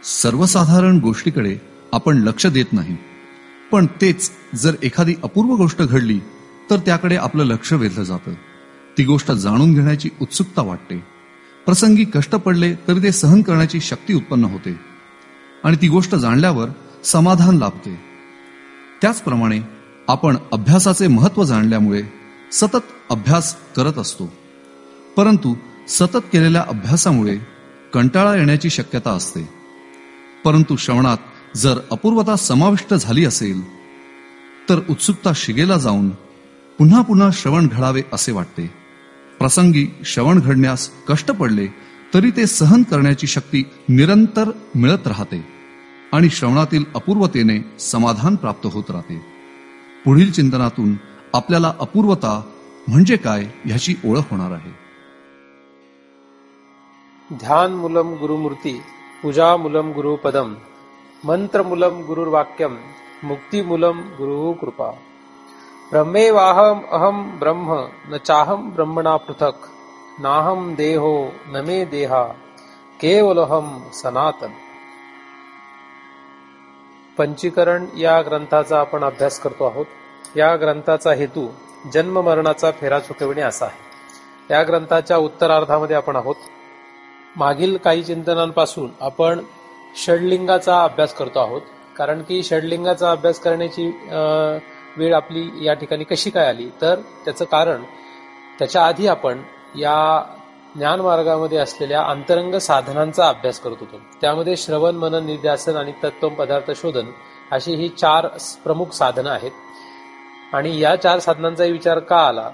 सर्वसाधारण गोष्टीकडे आपण लक्ष देत नाही, पण तेच जर एखादी अपूर्व गोष्ट घडली तर त्याकडे आपलं लक्ष वेधलं जातं. ती गोष्ट जाणून घेण्याची उत्सुकता वाटते. प्रसंगी कष्ट पडले तरी ते सहन करण्याची शक्ती उत्पन्न होते आणि ती गोष्ट जाणल्यावर समाधान लाभते. त्याचप्रमाणे आपण अभ्यासाचे महत्त्व जाणल्यामुळे सतत अभ्यास करत असतो. परंतु सतत केलेल्या अभ्यासामुळे कंटाळा येण्याची शक्यता असते. परंतु श्रवणात जर अपूर्वता समाविष्ट झाली असेल तर उत्सुकता शिगेला जाऊन पुन्हा पुन्हा श्रवण घडावे असे वाटते. प्रसंगी श्रवण घडण्यास कष्ट पडले तरी ते सहन करण्याची शक्ती निरंतर मिळत राहते आणि श्रवणातील अपूर्वतेने समाधान प्राप्त होत राहते. पुढील चिंतनातून आपल्याला अपूर्वता म्हणजे काय ह्याची ओळख होणार आहे. ध्यान मूलम गुरुमूर्ती, पूजा मूलम गुरुपदम, मंत्र मूलम गुरुर्वाक्यम, मुक्ती मूलम गुरु कृपा. ब्रह्मेवाहम अहम ब्रह्म न चाहम ब्रह्मणा पृथक, नाहम देहो न मे देहा, केवलहम सनातन. पंचीकरण या ग्रंथाचा आपण अभ्यास करतो आहोत. या ग्रंथाचा हेतू जन्म मरणाचा फेरा चुकविणे असा आहे. या ग्रंथाच्या उत्तरार्धामध्ये आपण आहोत. मागील काही चिंतनांपासून आपण षडलिंगाचा अभ्यास करतो आहोत. कारण की षडलिंगाचा अभ्यास करण्याची वेळ आपली या ठिकाणी कशी काय आली, तर त्याचं कारण त्याच्या आधी आपण या ज्ञान मार्गामध्ये असलेल्या अंतरंग साधनांचा अभ्यास करत होतो. त्यामध्ये श्रवण, मनन, निध्यासन आणि तत्व पदार्थ शोधन अशी ही 4 प्रमुख साधनं आहेत. आणि या 4 साधनांचा विचार का आला,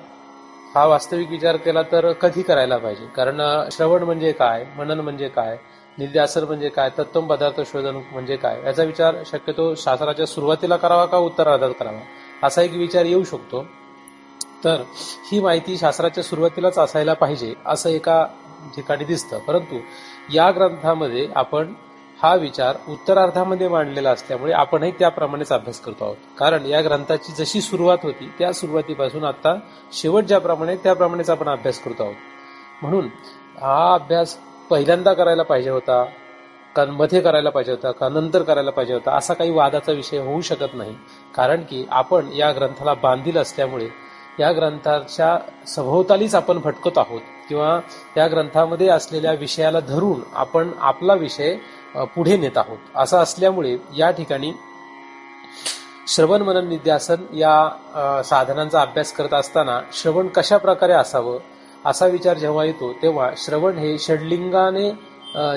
हा वास्तविक विचार केला तर कधी करायला पाहिजे. कारण श्रवण म्हणजे काय, मनन म्हणजे काय, निध्यासन म्हणजे काय, तत्व पदार्थ शोधन म्हणजे काय, याचा विचार शक्यतो शास्त्राच्या सुरुवातीला करावा का उत्तरार्धात करावा, असा एक विचार येऊ शकतो. तर ही माहिती शास्त्राच्या सुरुवातीलाच असायला पाहिजे असं एका ठिकाणी दिसतं. परंतु या ग्रंथामध्ये आपण हा विचार उत्तरार्धामध्ये मांडलेला असल्यामुळे आपणही त्याप्रमाणेच अभ्यास करतो आहोत. कारण या ग्रंथाची जशी सुरुवात होती त्या सुरुवातीपासून आता शेवट ज्याप्रमाणे त्याप्रमाणेच आपण अभ्यास करतो आहोत. म्हणून हा अभ्यास पहिल्यांदा करायला पाहिजे होता का मध्ये करायला पाहिजे होता का नंतर करायला पाहिजे होता, असा काही वादाचा विषय होऊ शकत नाही. कारण की आपण या ग्रंथाला बांधील असल्यामुळे या ग्रंथाच्या सभोवतालीच आपण भटकत आहोत किंवा या ग्रंथामध्ये असलेल्या विषयाला धरून आपण आपला विषय पुढे नेत आहोत. असं असल्यामुळे या ठिकाणी श्रवण, मनन, निध्यासन या साधनांचा अभ्यास करत असताना श्रवण कशा प्रकारे असावं असा विचार जेव्हा येतो तेव्हा श्रवण हे षडलिंगाने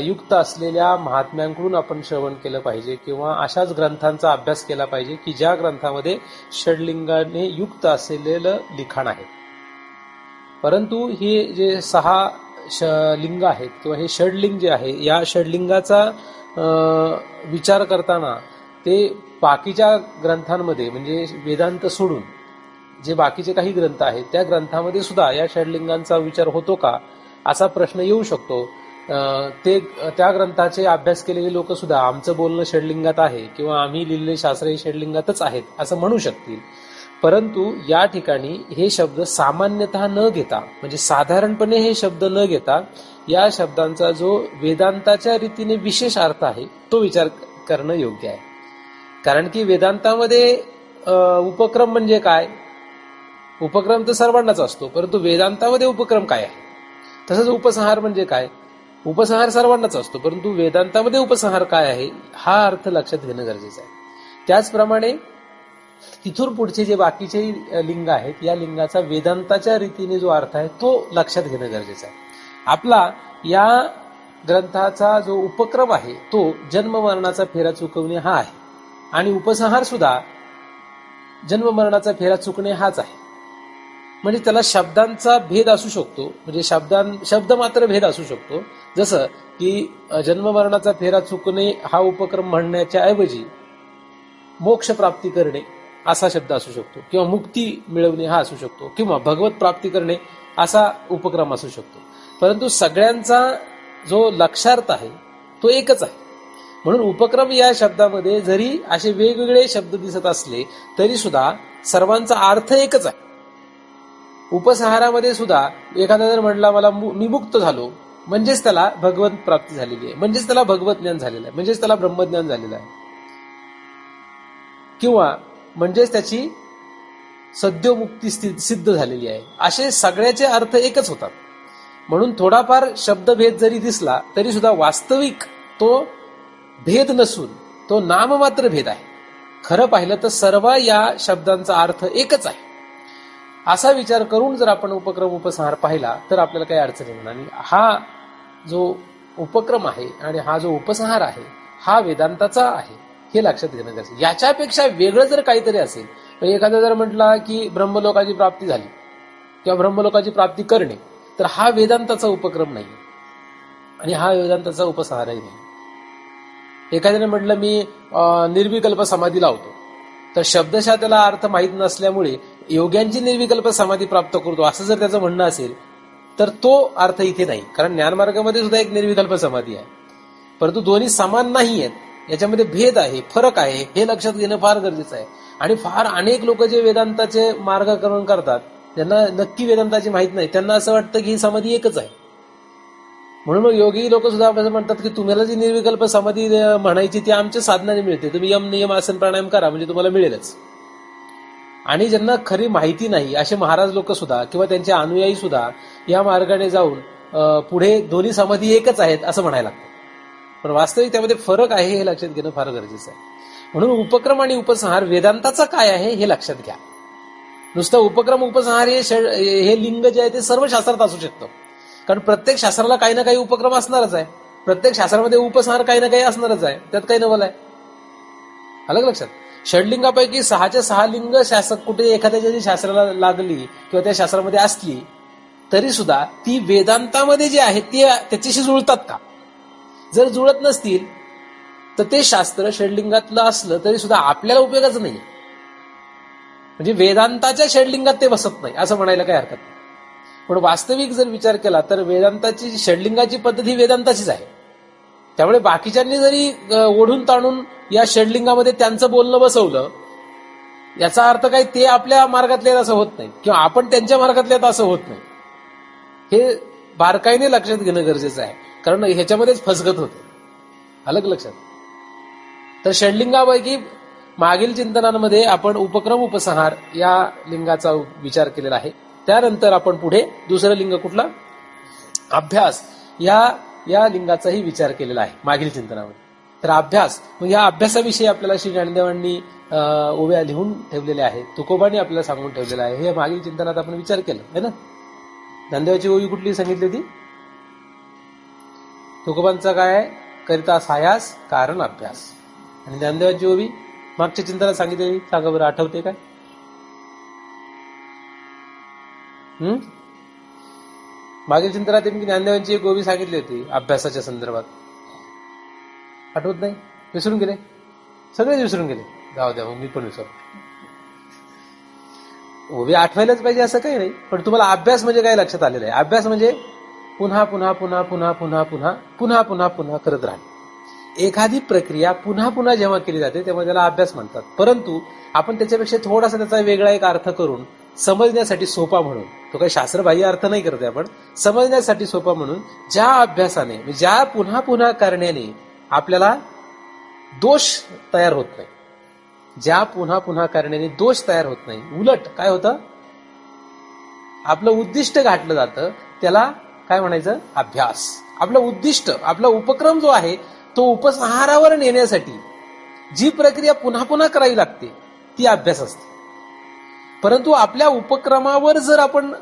युक्त असलेल्या महात्म्यांकडून आपण श्रवण केलं पाहिजे किंवा अशाच ग्रंथांचा अभ्यास केला पाहिजे की ज्या ग्रंथामध्ये षडलिंगाने युक्त असलेलं लिखाण आहे. परंतु हे जे 6 लिंग आहेत किंवा हे षडलिंग जे आहे, या षडलिंगाचा विचार करताना ते बाकीच्या ग्रंथांमध्ये म्हणजे वेदांत सोडून जे बाकीचे काही ग्रंथ आहेत त्या ग्रंथामध्ये सुद्धा या षडलिंगांचा विचार होतो का असा प्रश्न येऊ शकतो. ते त्या ग्रंथाचे अभ्यास केलेले लोक सुद्धा आमचं बोलणं षडलिंगात आहे किंवा आम्ही लिहिलेले शास्त्र हे षडलिंगातच आहेत असं म्हणू शकतील. परंतु या ठिकाणी हे शब्द सामान्यतः न घेता म्हणजे साधारणपणे हे शब्द न घेता या शब्दांचा जो वेदांताच्या रीतीने विशेष अर्थ आहे तो विचार करणं योग्य आहे. कारण की वेदांतामध्ये उपक्रम म्हणजे काय, उपक्रम तर सर्वांनाच असतो, परंतु वेदांतामध्ये उपक्रम काय आहे. तसंच उपसंहार म्हणजे काय, उपसंहार सर्वांनाच असतो, परंतु वेदांतामध्ये उपसंहार काय आहे हा अर्थ लक्षात घेणं गरजेचं आहे. त्याचप्रमाणे तिथून पुढचे जे बाकीचे लिंग आहेत या लिंगाचा वेदांताच्या रीतीने जो अर्थ आहे तो लक्षात घेणं गरजेचं आहे. आपला या ग्रंथाचा जो उपक्रम आहे तो जन्म मरणाचा फेरा चुकवणे हा आहे आणि उपसंहार सुद्धा जन्म मरणाचा फेरा चुकणे हाच आहे. म्हणजे त्याला शब्दांचा भेद असू शकतो, म्हणजे शब्द मात्र भेद असू शकतो. जसं की जन्म मरणाचा फेरा चुकणे हा उपक्रम म्हणण्याच्या ऐवजी मोक्ष प्राप्ती करणे असा शब्द असू शकतो किंवा मुक्ती मिळवणे हा असू शकतो किंवा भगवत प्राप्ती करणे असा उपक्रम असू शकतो. परंतु सगळ्यांचा जो लक्षार्थ आहे तो एकच आहे. म्हणून उपक्रम या शब्दामध्ये जरी असे वेगवेगळे शब्द दिसत असले तरी सुद्धा सर्वांचा अर्थ एकच आहे. उपसंहारामध्ये सुद्धा एखादा जर म्हणला मी मुक्त झालो म्हणजेच त्याला भगवत प्राप्ती झालेली आहे, म्हणजेच त्याला भगवत ज्ञान झालेलं आहे, म्हणजेच त्याला ब्रह्मज्ञान झालेलं आहे, किंवा म्हणजेच त्याची सद्योमुक्ती सिद्ध झालेली आहे. असे सगळ्याचे अर्थ एकच होतात. म्हणून थोडाफार शब्दभेद जरी दिसला तरी सुद्धा वास्तविक तो भेद नसून तो नाममात्र भेद आहे. खरं पाहिलं तर सर्व या शब्दांचा अर्थ एकच आहे. असा विचार करून जर आपण उपक्रम उपसंहार पाहिला तर आपल्याला काही अडचण येणार. आणि हा जो उपक्रम आहे आणि हा जो उपसंहार आहे हा वेदांताचा आहे हे लक्षात घेणं गरजेचं आहे. याच्यापेक्षा वेगळं जर काहीतरी असेल, एखादा जर म्हटला की ब्रह्मलोकाची प्राप्ती झाली किंवा ब्रह्मलोकाची प्राप्ती करणे, तर हा वेदांताचा उपक्रम नाही आणि हा वेदांताचा उपसंहारही नाही. एखाद्याने म्हटलं मी निर्विकल्प समाधी लावतो, तर शब्दशः त्याला अर्थ माहीत नसल्यामुळे योग्यांची निर्विकल्प समाधी प्राप्त करतो असं जर त्याचं म्हणणं असेल तर तो अर्थ इथे नाही. कारण ज्ञानमार्गामध्ये सुद्धा एक निर्विकल्प समाधी आहे, परंतु दोन्ही समान नाही आहेत, याच्यामध्ये भेद आहे, फरक आहे, हे लक्षात घेणं फार गरजेचं आहे. आणि फार अनेक लोक जे वेदांताचे मार्गक्रमण करतात त्यांना नक्की वेदांताची माहित नाही, त्यांना असं वाटतं की ही समाधी एकच आहे. म्हणून मग योगी लोक सुद्धा असं म्हणतात की तुम्हाला जी निर्विकल्प समाधी म्हणायची ती आमच्या साधनाने मिळते, तुम्ही यम नियम आसन प्राणायाम करा म्हणजे तुम्हाला मिळेलच. आणि ज्यांना खरी माहिती नाही असे महाराज लोक सुद्धा किंवा त्यांचे अनुयायी सुद्धा या मार्गाने जाऊन पुढे दोन्ही समाधी एकच आहेत असं म्हणायला लागतं. पण वास्तविक त्यामध्ये फरक आहे हे लक्षात घेणं फार गरजेचं आहे. म्हणून उपक्रम आणि उपसंहार वेदांताचा काय आहे हे लक्षात घ्या. नुसतं उपक्रम उपसंहार हे लिंग जे आहे ते सर्व शास्त्रात असू शकतं, कारण प्रत्येक शास्त्राला काही ना काही उपक्रम असणारच आहे, प्रत्येक शास्त्रामध्ये उपसंहार काही ना काही असणारच आहे, त्यात काही नवल आहे. अलग लक्षात. षडलिंगापैकी 6च्या 6 लिंग शास्त्र कुठे एखाद्याच्या जी शास्त्राला लागली किंवा त्या शास्त्रामध्ये असली तरी सुद्धा ती वेदांतामध्ये जे आहे ती त्याच्याशी जुळतात का? जर जुळत नसतील तर ते शास्त्र षडलिंगातलं असलं तरी सुद्धा आपल्याला उपयोगाचं नाही. म्हणजे वेदांताच्या षडलिंगात ते बसत नाही असं म्हणायला काही हरकत नाही. पण वास्तविक जर विचार केला तर वेदांताची षडलिंगाची पद्धत ही वेदांताचीच आहे. त्यामुळे बाकीच्यांनी जरी ओढून ताणून या षडलिंगामध्ये त्यांचं बोलणं बसवलं याचा अर्थ काय ते आपल्या मार्गातले असं होत नाही किंवा आपण त्यांच्या मार्गातले असं होत नाही. हे बारकाईने लक्षात घेणं गरजेचं आहे, कारण ह्याच्यामध्येच फसगत होते. अलग लक्षात. तर षडलिंगापैकी मागील चिंतनांमध्ये आपण उपक्रम उपसंहार या लिंगाचा विचार केलेला आहे. त्यानंतर आपण पुढे दुसरं लिंग कुठला अभ्यास या लिंगाचाही विचार केलेला आहे मागील चिंतनामध्ये. तर अभ्यास मग या अभ्यासाविषयी आपल्याला श्री ज्ञानदेवांनी ओव्या लिहून ठेवलेल्या आहेत, तुकोबांनी आपल्याला सांगून ठेवलेलं आहे. हे मागील चिंतनात आपण विचार केला आहे ना. ज्ञानदेवाची ओवी कुठली सांगितली होती? तुकोबांचा काय आहे? करिता सायास कारण अभ्यास. आणि ज्ञानदेवाची ओवी मागच्या चिंतनात सांगितलेली सांगा बरं, आठवते काय? मागील चिंतनात मी ज्ञानदेवांची एक ओवी सांगितली होती अभ्यासाच्या संदर्भात. आठवत नाही? विसरून गेले? सगळेच विसरून गेले. जाऊ द्या मग मी पण विसरलो. ओवी आठवायलाच पाहिजे असं काही नाही, पण तुम्हाला अभ्यास म्हणजे काय लक्षात आलेलं आहे? अभ्यास म्हणजे पुन्हा पुन्हा पुन्हा पुन्हा पुन्हा पुन्हा पुन्हा पुन्हा पुन्हा करत राहणे. एखादी प्रक्रिया पुन्हा पुन्हा जेव्हा केली जाते तेव्हा त्याला अभ्यास म्हणतात. परंतु आपण त्याच्यापेक्षा थोडासा त्याचा वेगळा एक अर्थ करून समजण्यासाठी सोपा म्हणून, तो काही शास्त्रबाह्य अर्थ नाही करते आपण, समजण्यासाठी सोपा म्हणून ज्या अभ्यासाने ज्या पुन्हा पुन्हा करण्याने आपल्याला दोष तयार होत नाही, ज्या पुन्हा पुन्हा करण्याने दोष तयार होत नाही, उलट काय होतं आपलं उद्दिष्ट गाठलं जातं, त्याला काय म्हणायचं? अभ्यास. आपलं उद्दिष्ट आपला उपक्रम जो आहे तो उपसंहारावर नेण्यासाठी जी प्रक्रिया पुन्हा पुन्हा करावी लागते ती अभ्यास असते. परंतु आपल्या उपक्रमावर जर आपण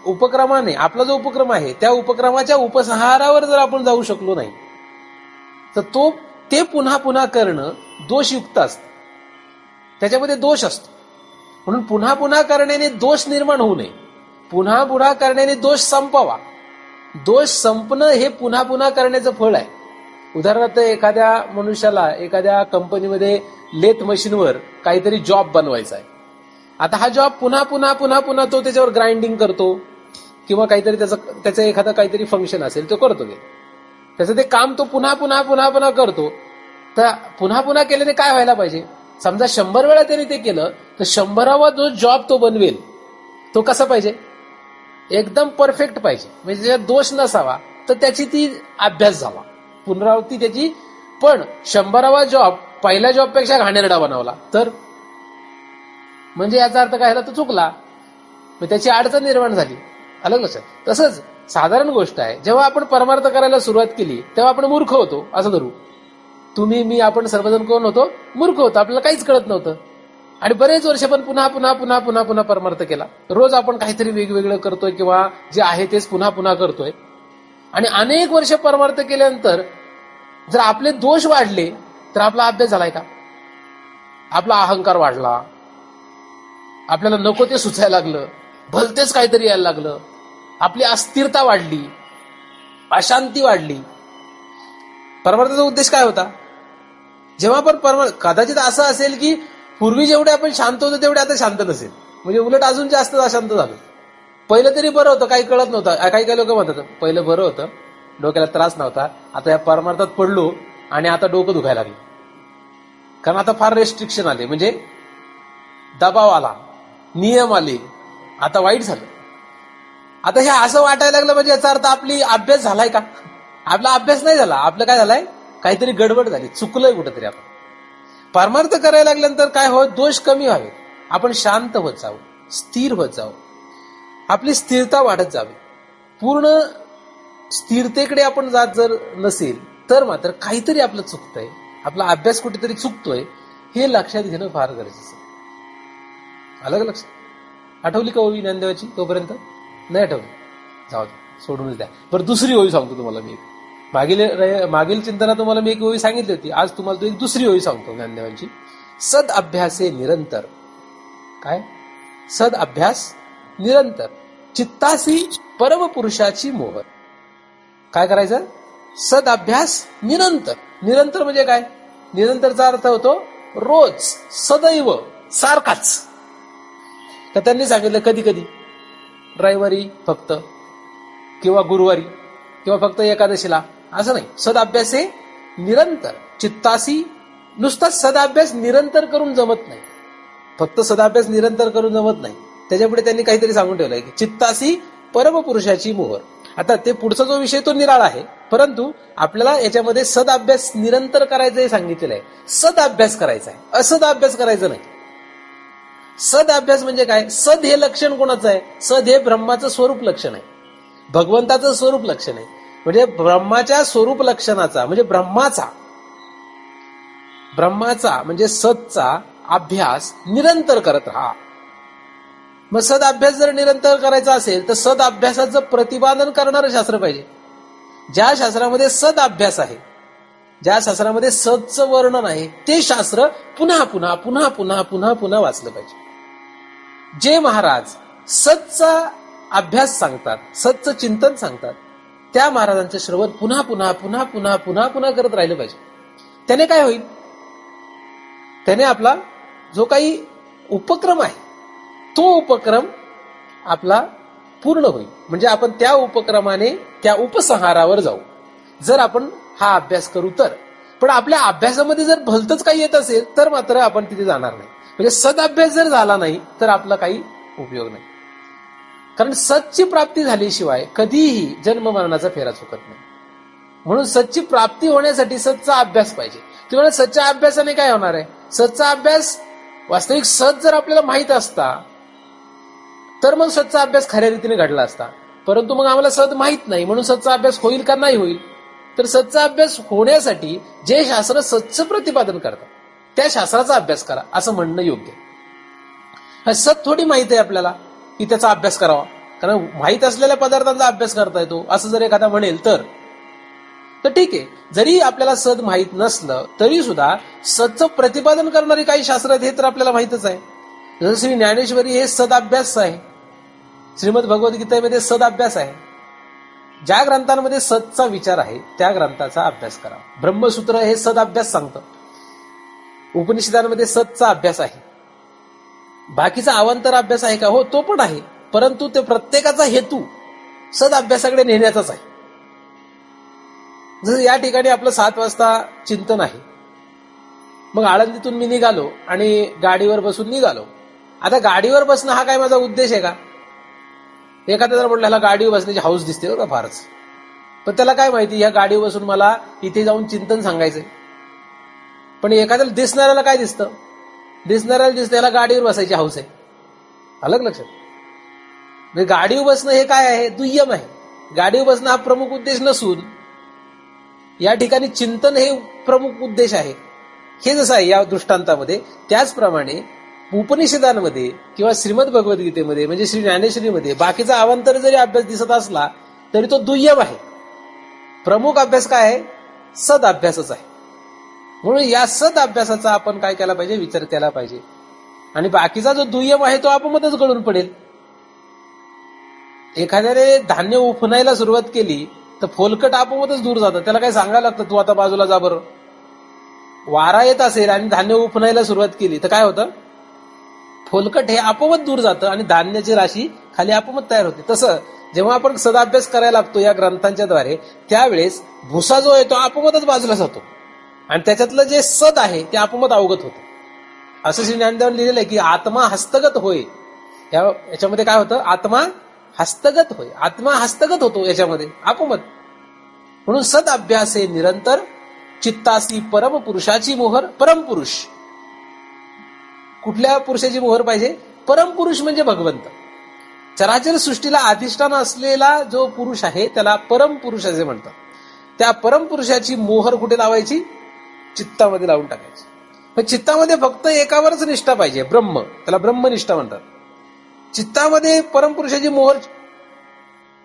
उपक्रमाने आपला जो उपक्रम आहे त्या उपक्रमाच्या उपसंहारावर जर आपण जाऊ शकलो नाही तर ते पुन्हा पुन्हा करणं दोषयुक्त असतं, त्याच्यामध्ये दोष असतो. म्हणून पुन्हा पुन्हा करण्याने दोष निर्माण होऊ नये, पुन्हा पुन्हा करण्याने दोष संपवा. दोष संपणं हे पुन्हा पुन्हा करण्याचं फळ आहे. उदाहरणार्थ एखाद्या मनुष्याला एखाद्या कंपनीमध्ये लेथ मशीनवर काहीतरी जॉब बनवायचा आहे. आता हा जॉब पुन्हा पुन्हा पुन्हा पुन्हा तो त्याच्यावर ग्राइंडिंग करतो किंवा काहीतरी त्याचं एखादं काहीतरी फंक्शन असेल तो करतो, त्याचं ते काम तो पुन्हा पुन्हा पुन्हा पुन्हा करतो. तर पुन्हा पुन्हा केल्याने काय व्हायला पाहिजे? समजा 100 वेळा त्याने ते केलं तर 100वा जो जॉब तो बनवेल तो कसा पाहिजे? एकदम परफेक्ट पाहिजे, म्हणजे त्याच्यात दोष नसावा. तर त्याची ती अभ्यास झाला, पुनरावृत्ती त्याची. पण 100वा जॉब पहिल्या जॉबपेक्षा घाणेरडा बनवला तर म्हणजे याचा अर्थ काय झाला, तो चुकला, मग त्याची अडचण निर्माण झाली. अलग लक्षात. तसंच साधारण गोष्ट आहे, जेव्हा आपण परमार्थ करायला सुरुवात केली तेव्हा आपण मूर्ख होतो असं धरू. तुम्ही, मी, आपण सर्वजण कोण होतो? मूर्ख होतो. आपल्याला काहीच कळत नव्हतं. आणि बरेच वर्ष पण पुन्हा पुन्हा पुन्हा पुन्हा पुन्हा परमार्थ केला. रोज आपण काहीतरी वेगवेगळं करतोय किंवा जे आहे तेच पुन्हा पुन्हा करतोय. आणि अनेक वर्ष परमार्थ केल्यानंतर जर आपले दोष वाढले तर आपला अभ्यास झालाय का? आपला अहंकार वाढला, आपल्याला नको ते सुचायला लागलं, भलतेच काहीतरी यायला लागलं, आपली अस्थिरता वाढली, अशांती वाढली. परमार्थाचा उद्देश काय होता? जेव्हा पण कदाचित असं असेल की पूर्वी जेवढे आपण शांत होतो तेवढे आता शांत नसेल, म्हणजे उलट अजून जास्त अशांत झालं. पहिलं तरी बरं होतं, काही कळत नव्हतं. काही काही लोक म्हणतात पहिलं बरं होतं, डोक्याला त्रास नव्हता, आता या परमार्थात पडलो आणि आता डोकं दुखायला लागलं. कारण आता फार रेस्ट्रिक्शन आले, म्हणजे दबाव आला, नियम आले, आता वाईट झालं. आता हे असं वाटायला लागलं म्हणजे याचा अर्थ आपली अभ्यास झालाय का? आपला अभ्यास नाही झाला, आपलं काय झालाय, काहीतरी गडबड झाली, चुकलंय कुठंतरी आपण. परमार्थ करायला लागल्यानंतर काय होत, दोष कमी व्हावे, आपण शांत होत जावं, स्थिर होत जावं, आपली स्थिरता वाढत जावी. पूर्ण स्थिरतेकडे आपण जात जर नसेल तर मात्र काहीतरी आपलं चुकतंय, आपला अभ्यास कुठेतरी चुकतोय, हे लक्षात घेणं फार गरजेचं आहे. अलग लक्षात. आठवली का ओवी ज्ञानदेवाची? तोपर्यंत नाही आठवली, जाऊ दे, सोडूनच द्या. बरं, दुसरी ओवी सांगतो तुम्हाला मी. मागील चिंतना तुम्हाला मी एक ओवी सांगितली होती, आज तुम्हाला तो एक दुसरी ओवी सांगतो ज्ञानदेवांची. सद अभ्यासे निरंतर. काय? सद अभ्यास निरंतर, चित्तासी परम पुरुषाची मोहर. काय करायचं? सद अभ्यास निरंतर. निरंतर म्हणजे काय? निरंतरचा अर्थ होतो रोज, सदैव, सारखाच. तर त्यांनी सांगितलं कधी कधी, रविवारी फक्त, किंवा गुरुवारी, किंवा फक्त एकादशीला, असं नाही. सदाभ्यास हे निरंतर, चित्तासी. नुसताच सदाभ्यास निरंतर करून जमत नाही, फक्त सदाभ्यास निरंतर करून जमत नाही. त्याच्यापुढे त्यांनी काहीतरी सांगून ठेवलंय की चित्तासी परमपुरुषाची मोहर. आता ते पुढचा जो विषय तो निराळा आहे, परंतु आपल्याला याच्यामध्ये सदाभ्यास निरंतर करायचं हे सांगितलेलं आहे. सदाभ्यास करायचा आहे, असद अभ्यास करायचं नाही. सद अभ्यास म्हणजे काय? सद हे लक्षण कोणाचं आहे? सद हे ब्रह्माचं स्वरूप लक्षण आहे, भगवंताचं स्वरूप लक्षण आहे. म्हणजे ब्रह्माच्या स्वरूप लक्षणाचा, म्हणजे ब्रह्माचा म्हणजे सदचा अभ्यास निरंतर करत राहा. मग सद अभ्यास जर निरंतर करायचा असेल तर सद अभ्यासाचं प्रतिपादन करणारं शास्त्र पाहिजे. ज्या शास्त्रामध्ये सद अभ्यास आहे, ज्या शास्त्रामध्ये सदचं वर्णन आहे, ते शास्त्र पुन्हा पुन्हा पुन्हा पुन्हा पुन्हा पुन्हा वाचलं पाहिजे. जे महाराज सदचा अभ्यास सांगतात, सदचं चिंतन सांगतात, त्या महाराजांचं श्रवण पुन्हा पुन्हा पुन्हा पुन्हा पुन्हा पुन्हा करत राहिलं पाहिजे. त्याने काय होईल? त्याने आपला जो काही उपक्रम आहे तो उपक्रम आपला पूर्ण होईल. म्हणजे आपण त्या उपक्रमाने त्या उपसंहारावर जाऊ, जर आपण हा अभ्यास करू तर. पण आपल्या अभ्यासामध्ये जर भलतंच काही येत असेल तर मात्र आपण तिथे जाणार नाही. म्हणजे सदअभ्यास जर झाला नाही तर आपला काही उपयोग नाही. कारण सतची प्राप्ती झाल्याशिवाय कधीही जन्म मरणाचा फेरा चुकत नाही. म्हणून सतची प्राप्ती होण्यासाठी सतचा अभ्यास पाहिजे. तुम्हाला सतच्या अभ्यासाने काय होणार आहे? सतचा अभ्यास, वास्तविक सत जर आपल्याला माहित असता तर मग सतचा अभ्यास खऱ्या रीतीने घडला असता. परंतु मग आम्हाला सत माहित नाही, म्हणून सतचा अभ्यास होईल का नाही होईल. तर सतचा अभ्यास होण्यासाठी जे शास्त्र सतचं प्रतिपादन करतात त्या शास्त्राचा अभ्यास करा, असं म्हणणं योग्य आहे. सत थोडी माहित आहे आपल्याला की त्याचा अभ्यास करावा, कारण माहित असलेल्या पदार्थांचा अभ्यास करता येतो असं जर एखादा म्हणेल तर ठीक आहे. जरी आपल्याला सद माहित नसलं तरी सुद्धा सतचं प्रतिपादन करणारी काही शास्त्र आहेत हे तर आपल्याला माहितच आहे. जसं श्री ज्ञानेश्वरी हे सदाभ्यास आहे, श्रीमद भगवद्गीतेमध्ये सदाभ्यास आहे. ज्या ग्रंथांमध्ये सतचा विचार आहे त्या ग्रंथाचा अभ्यास करा. ब्रह्मसूत्र हे सदाभ्यास सांगतं. उपनिषदांमध्ये सतचा अभ्यास आहे. बाकीचा अवांतर अभ्यास आहे का? हो, तो पण आहे, परंतु ते प्रत्येकाचा हेतू सद अभ्यासाकडे नेण्याचाच आहे. जसं या ठिकाणी आपलं 7 वाजता चिंतन आहे, मग आळंदीतून मी निघालो आणि गाडीवर बसून निघालो. आता गाडीवर बसणं हा काय माझा उद्देश आहे का? एखादा जर म्हटलं ह्याला गाडीवर बसण्याची हाऊस दिसते का फारच, पण त्याला काय माहिती ह्या गाडीवर बसून मला इथे जाऊन चिंतन सांगायचंय. पण एखाद्याला दिसणाऱ्याला काय दिसतं? दिसणाऱ्याला दिसतं याला गाडीवर बसायची हौस आहे. अलग लक्षात. म्हणजे गाडीवर बसणं हे काय आहे? दुय्यम आहे. गाडीवर बसणं हा प्रमुख उद्देश नसून या ठिकाणी चिंतन हे प्रमुख उद्देश आहे. हे जसं आहे या दृष्टांतामध्ये, त्याचप्रमाणे उपनिषदांमध्ये किंवा श्रीमद भगवद्गीतेमध्ये म्हणजे श्री ज्ञानेश्वरीमध्ये बाकीचा अवांतर जरी अभ्यास दिसत असला तरी तो दुय्यम आहे. प्रमुख अभ्यास काय आहे? सद अभ्यासच आहे. म्हणून या सद अभ्यासाचा आपण काय केला पाहिजे? विचार केला पाहिजे. आणि बाकीचा जो दुय्यम आहे तो आपोआपच गळून पडेल. एखाद्याने धान्य उफनायला सुरुवात केली तर फोलकट आपोआपच दूर जातं. त्याला काय सांगायला लागतं तू आता बाजूला जा बरं. वारा येत असेल आणि धान्य उफनायला सुरुवात केली तर काय होतं? फोलकट हे आपोआपच दूर जातं आणि धान्याची राशी खाली आपोआपच तयार होते. तसं जेव्हा आपण सदाभ्यास करायला लागतो या ग्रंथांच्या द्वारे, त्यावेळेस भुसा जो आहे तो आपोआपच बाजूला जातो आणि त्याच्यातलं जे सद आहे ते आपोआपच अवगत होतं. असं श्री ज्ञानदेवांनी लिहिलेलं आहे की आत्मा हस्तगत होय. याच्यामध्ये काय होतं? आत्मा हस्तगत होय. आत्मा हस्तगत होतो याच्यामध्ये आपोआपच. म्हणून सद अभ्यास हे निरंतर चित्तासी परम पुरुषाची मोहर. परमपुरुष कुठल्या पुरुषाची मोहर पाहिजे? परमपुरुष म्हणजे भगवंत. चराचर सृष्टीला अधिष्ठान असलेला जो पुरुष आहे त्याला परमपुरुष असे म्हणतात. त्या परमपुरुषाची मोहर कुठे लावायची? चित्तामध्ये लावून टाकायची. पण चित्तामध्ये फक्त एकावरच निष्ठा पाहिजे, ब्रह्म. त्याला ब्रह्मनिष्ठा म्हणतात. चित्तामध्ये परमपुरुषाची मोहर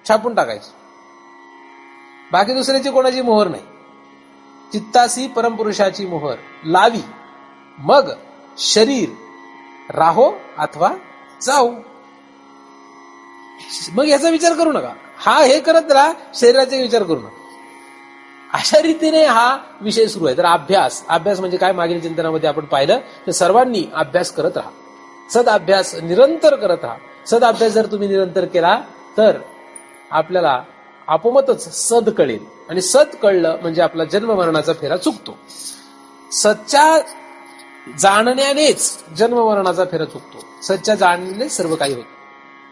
छापून टाकायची. बाकी दुसऱ्याची कोणाची मोहर नाही. चित्तासी परमपुरुषाची मोहर लावी, मग शरीर राहो अथवा जाऊ. मग याचा विचार करू नका. हा हे करत राहा, शरीराचा विचार करू नका. अशा रीतीने हा विषय सुरू आहे. तर अभ्यास म्हणजे काय? मागील चिंतनामध्ये आपण पाहिलं तर सर्वांनी अभ्यास करत राहा. सद अभ्यास निरंतर करत राहा. सद अभ्यास जर तुम्ही निरंतर केला तर आपल्याला आपोआपच सद कळेल. आणि सद कळलं म्हणजे आपला जन्म मरणाचा फेरा चुकतो. सच्च्या जाणण्यानेच जन्म मरणाचा फेरा चुकतो. सच्च्या जाणण्याने सर्व काही होतं.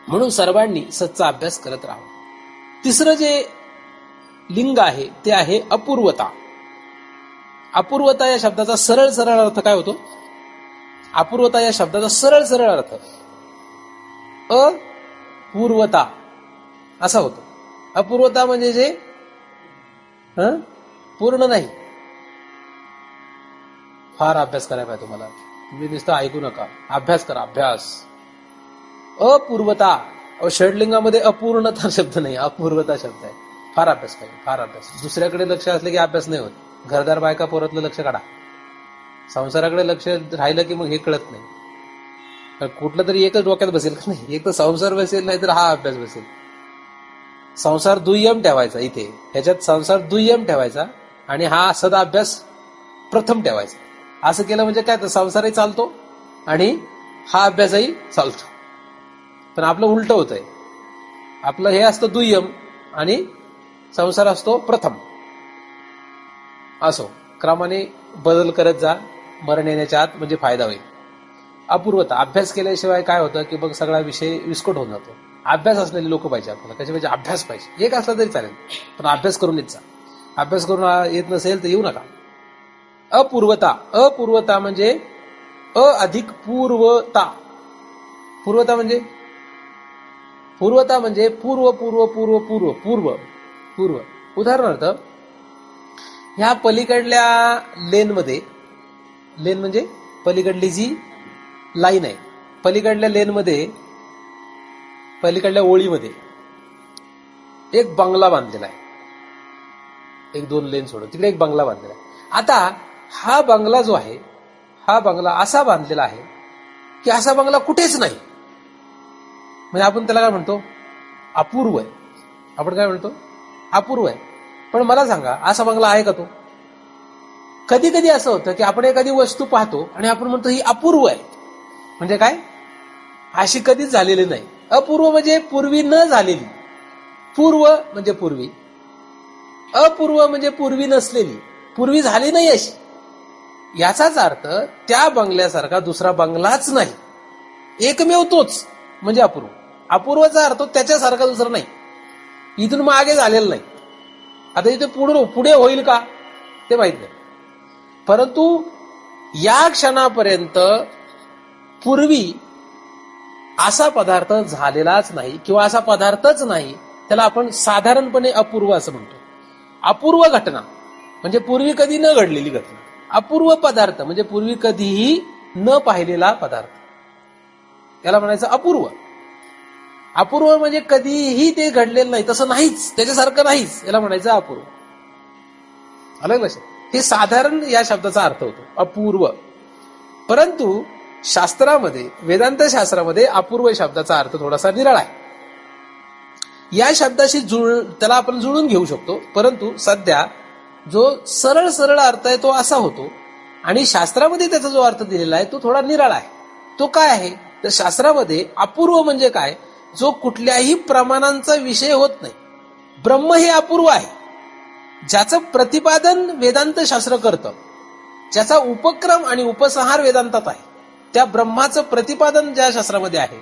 म्हणून सर्वांनी सच्चा अभ्यास करत राहावा. तिसरं जे लिंग आहे ते आहे अपूर्वता. अपूर्वता या शब्दाचा सरळ सरळ अर्थ काय होतो? अपूर्वता या शब्दाचा सरळ सरळ अर्थ अपूर्वता असा होतो. अपूर्वता म्हणजे जे पूर्ण नाही. फार अभ्यास करायला पाहिजे तुम्हाला. तुम्ही नुसतं ऐकू नका, अभ्यास करा. अभ्यास. अपूर्वता षडलिंगामध्ये अपूर्णता शब्द नाही, अपूर्वता शब्द आहे. फार अभ्यास पाहिजे, फार अभ्यास. दुसऱ्याकडे लक्ष असले की अभ्यास नाही होत. घरदार बायका पोरातलं लक्ष काढा. संसाराकडे लक्ष राहिलं की मग हे कळत नाही. कुठलं तरी एकच डोक्यात बसेल का नाही? एक तर संसार बसेल, नाही तर हा अभ्यास बसेल. संसार दुय्यम ठेवायचा इथे. ह्याच्यात संसार दुय्यम ठेवायचा आणि हा सदा अभ्यास प्रथम ठेवायचा. असं केलं म्हणजे काय? तर संसारही चालतो आणि हा अभ्यासही चालतो. पण आपलं उलट होतंय. आपलं हे असतं दुय्यम आणि संसार असतो प्रथम. असो क्रमाने बदल करत जा. मरण येण्याच्या आत म्हणजे फायदा होईल. अपूर्वता अभ्यास केल्याशिवाय काय होतं की मग सगळा विषय विस्कट होऊन जातो. अभ्यास असलेले लोक पाहिजे आपल्याला. कशा पाहिजे? अभ्यास पाहिजे. एक असला तरी चालेल, पण अभ्यास करून येत जा. अभ्यास करून येत नसेल तर येऊ नका. अपूर्वता. अपूर्वता म्हणजे अधिक पूर्वता. पूर्वता म्हणजे पूर्व पूर्व पूर्व पूर्व पूर्व पूर्व. उदाहरणार्थ ह्या पलीकडल्या लेनमध्ये, लेन म्हणजे पलीकडली जी लाईन आहे, पलीकडल्या लेनमध्ये, पलीकडल्या ओळीमध्ये एक बंगला बांधलेला आहे. एक दोन लेन सोडून तिकडे एक बंगला बांधलेला आहे. आता हा बंगला जो आहे, हा बंगला असा बांधलेला आहे की असा बंगला कुठेच नाही. म्हणजे आपण त्याला काय म्हणतो? अपूर्व आहे. आपण काय म्हणतो? अपूर्व आहे. पण मला सांगा, असा बंगला आहे का तो? कधी कधी असं होतं की आपण एखादी वस्तू पाहतो आणि आपण म्हणतो ही अपूर्व आहे. म्हणजे काय? अशी कधीच झालेली नाही. अपूर्व म्हणजे पूर्वी न झालेली. पूर्व म्हणजे पूर्वी. अपूर्व म्हणजे पूर्वी नसलेली, पूर्वी झाली नाही अशी. याचाच अर्थ त्या बंगल्यासारखा दुसरा बंगलाच नाही. एकमेव तोच म्हणजे अपूर्व. अपूर्वचा अर्थ त्याच्यासारखा दुसरा नाही, इथून मागे झालेला नाही. आता इथे पुढे होईल का ते माहित नाही, परंतु या क्षणापर्यंत पूर्वी असा पदार्थ झालेलाच नाही किंवा असा पदार्थच नाही, त्याला आपण साधारणपणे अपूर्व असं म्हणतो. अपूर्व घटना म्हणजे पूर्वी कधी न घडलेली घटना. अपूर्व पदार्थ म्हणजे पूर्वी कधीही न पाहिलेला पदार्थ, याला म्हणायचं अपूर्व. अपूर्व म्हणजे कधीही ते घडलेलं नाही, तसं नाहीच, त्याच्यासारखं नाहीच, याला म्हणायचं अपूर्व. अलग लक्षात. हे साधारण या शब्दाचा अर्थ होतो अपूर्व. परंतु शास्त्रामध्ये, वेदांत शास्त्रामध्ये अपूर्व शब्दाचा अर्थ थोडासा निराळा आहे. या शब्दाशी त्याला आपण जुळून घेऊ शकतो, परंतु सध्या जो सरळ सरळ अर्थ आहे तो असा होतो, आणि शास्त्रामध्ये त्याचा जो अर्थ दिलेला आहे तो थोडा निराळा आहे. तो काय आहे तर शास्त्रामध्ये अपूर्व म्हणजे काय, जो कुठल्याही प्रमाणांचा विषय होत नाही. ब्रह्म हे अपूर्व आहे, ज्याचं प्रतिपादन वेदांत शास्त्र करतं, ज्याचा उपक्रम आणि उपसंहार वेदांतात आहे. त्या ब्रह्माचं प्रतिपादन ज्या शास्त्रामध्ये आहे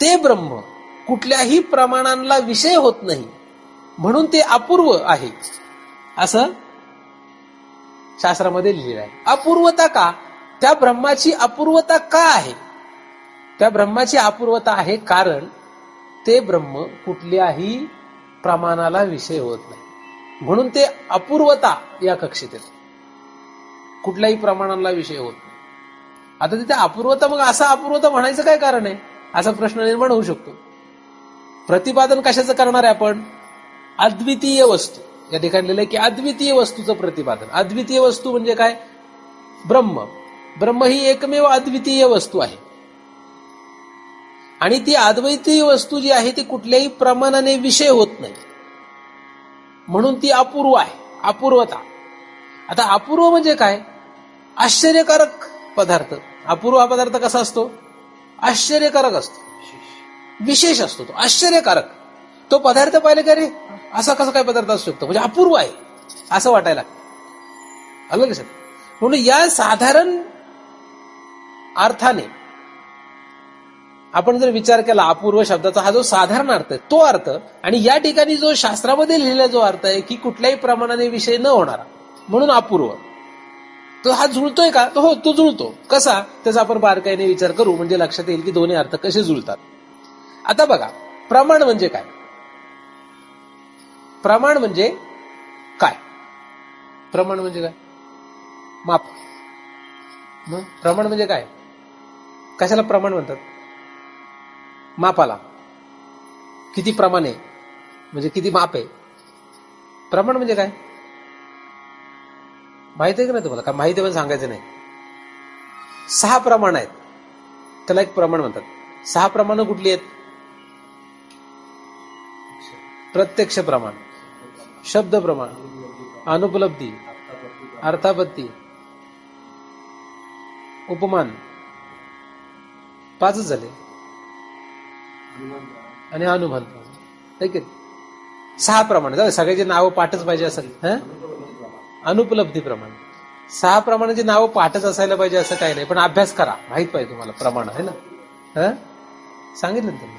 ते ब्रह्म कुठल्याही प्रमाणांना विषय होत नाही, म्हणून ते अपूर्व आहे असं शास्त्रामध्ये लिहिलं आहे. अपूर्वता का, त्या ब्रह्माची अपूर्वता का आहे, त्या ब्रह्माची अपूर्वता आहे कारण ते ब्रह्म कुठल्याही प्रमाणाला विषय होत नाही, म्हणून ते अपूर्वता या कक्षेत येते. कुठल्याही प्रमाणाला विषय होत नाही. आता तिथे अपूर्वता, मग असा अपूर्वता म्हणायचं काय कारण आहे असा प्रश्न निर्माण होऊ शकतो. प्रतिपादन कशाचं करणार आहे आपण, अद्वितीय वस्तू. या ठिकाणी लिहिलंय की अद्वितीय वस्तूचं प्रतिपादन. अद्वितीय वस्तू म्हणजे काय, ब्रह्म. ब्रह्म ही एकमेव अद्वितीय वस्तू आहे, आणि ती अद्वितीय वस्तू जी आहे ती कुठल्याही प्रमाणाने विषय होत नाही, म्हणून ती अपूर्व आहे. अपूर्वता. आता अपूर्व म्हणजे काय, आश्चर्यकारक पदार्थ. अपूर्व हा पदार्थ कसा असतो, आश्चर्यकारक असतो, विशेष असतो, तो आश्चर्यकारक. तो पदार्थ पाहिले का रे, असा कसा काय पदार्थ असू शकतो, म्हणजे अपूर्व आहे असं वाटायला अलग लक्षात. म्हणून या साधारण अर्थाने आपण जर विचार केला अपूर्व शब्दाचा हा जो साधारण अर्थ आहे तो अर्थ, आणि या ठिकाणी जो शास्त्रामध्ये लिहिलेला जो अर्थ आहे की कुठल्याही प्रमाणाने विषय न होणारा म्हणून अपूर्व, तो हा जुळतोय का, तो हो, तो जुळतो. कसा, त्याचा आपण बारकाईने विचार करू म्हणजे लक्षात येईल की दोन्ही अर्थ कसे जुळतात. आता बघा, प्रमाण म्हणजे काय, प्रमाण म्हणजे काय, प्रमाण म्हणजे काय, माप. मग प्रमाण म्हणजे काय, कशाला प्रमाण म्हणतात, मापाला. किती प्रमाण आहे म्हणजे किती माप आहे, प्रमाण म्हणजे काय माहिती आहे का नाही तुम्हाला, का माहिती पण सांगायचं नाही. 6 प्रमाण आहेत, त्याला एक प्रमाण म्हणतात. 6 प्रमाण कुठली आहेत, प्रत्यक्ष प्रमाण, शब्द प्रमाण, अनुपलब्धी, अर्थापत्ती, उपमान, 5च झाले, आणि अनुमान. 6 प्रमाण. सगळ्याची नावं पाठच पाहिजे असं, अनुपलब्धी प्रमाण. 6 प्रमाणाची नावं पाठच असायला पाहिजे असं काही नाही, पण अभ्यास करा, माहित पाहिजे तुम्हाला प्रमाण आहे ना. सांगितलं ना तुम्ही.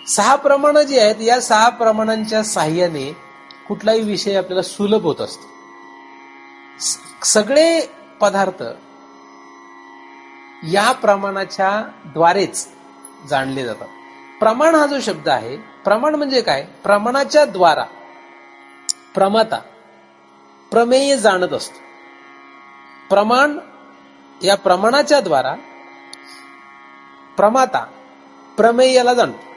6 प्रमाण जी आहेत, या 6 प्रमाणांच्या साह्याने कुठलाही विषय आपल्याला सुलभ होत असतो. सगळे पदार्थ या प्रमाणाच्या द्वारेच जाणले जातात. प्रमाण हा जो शब्द आहे, प्रमाण म्हणजे काय, प्रमाणाच्या द्वारा प्रमाता प्रमेय जाणत असतो. प्रमाण, या प्रमाणाच्या द्वारा प्रमाता प्रमेयाला जाणतो.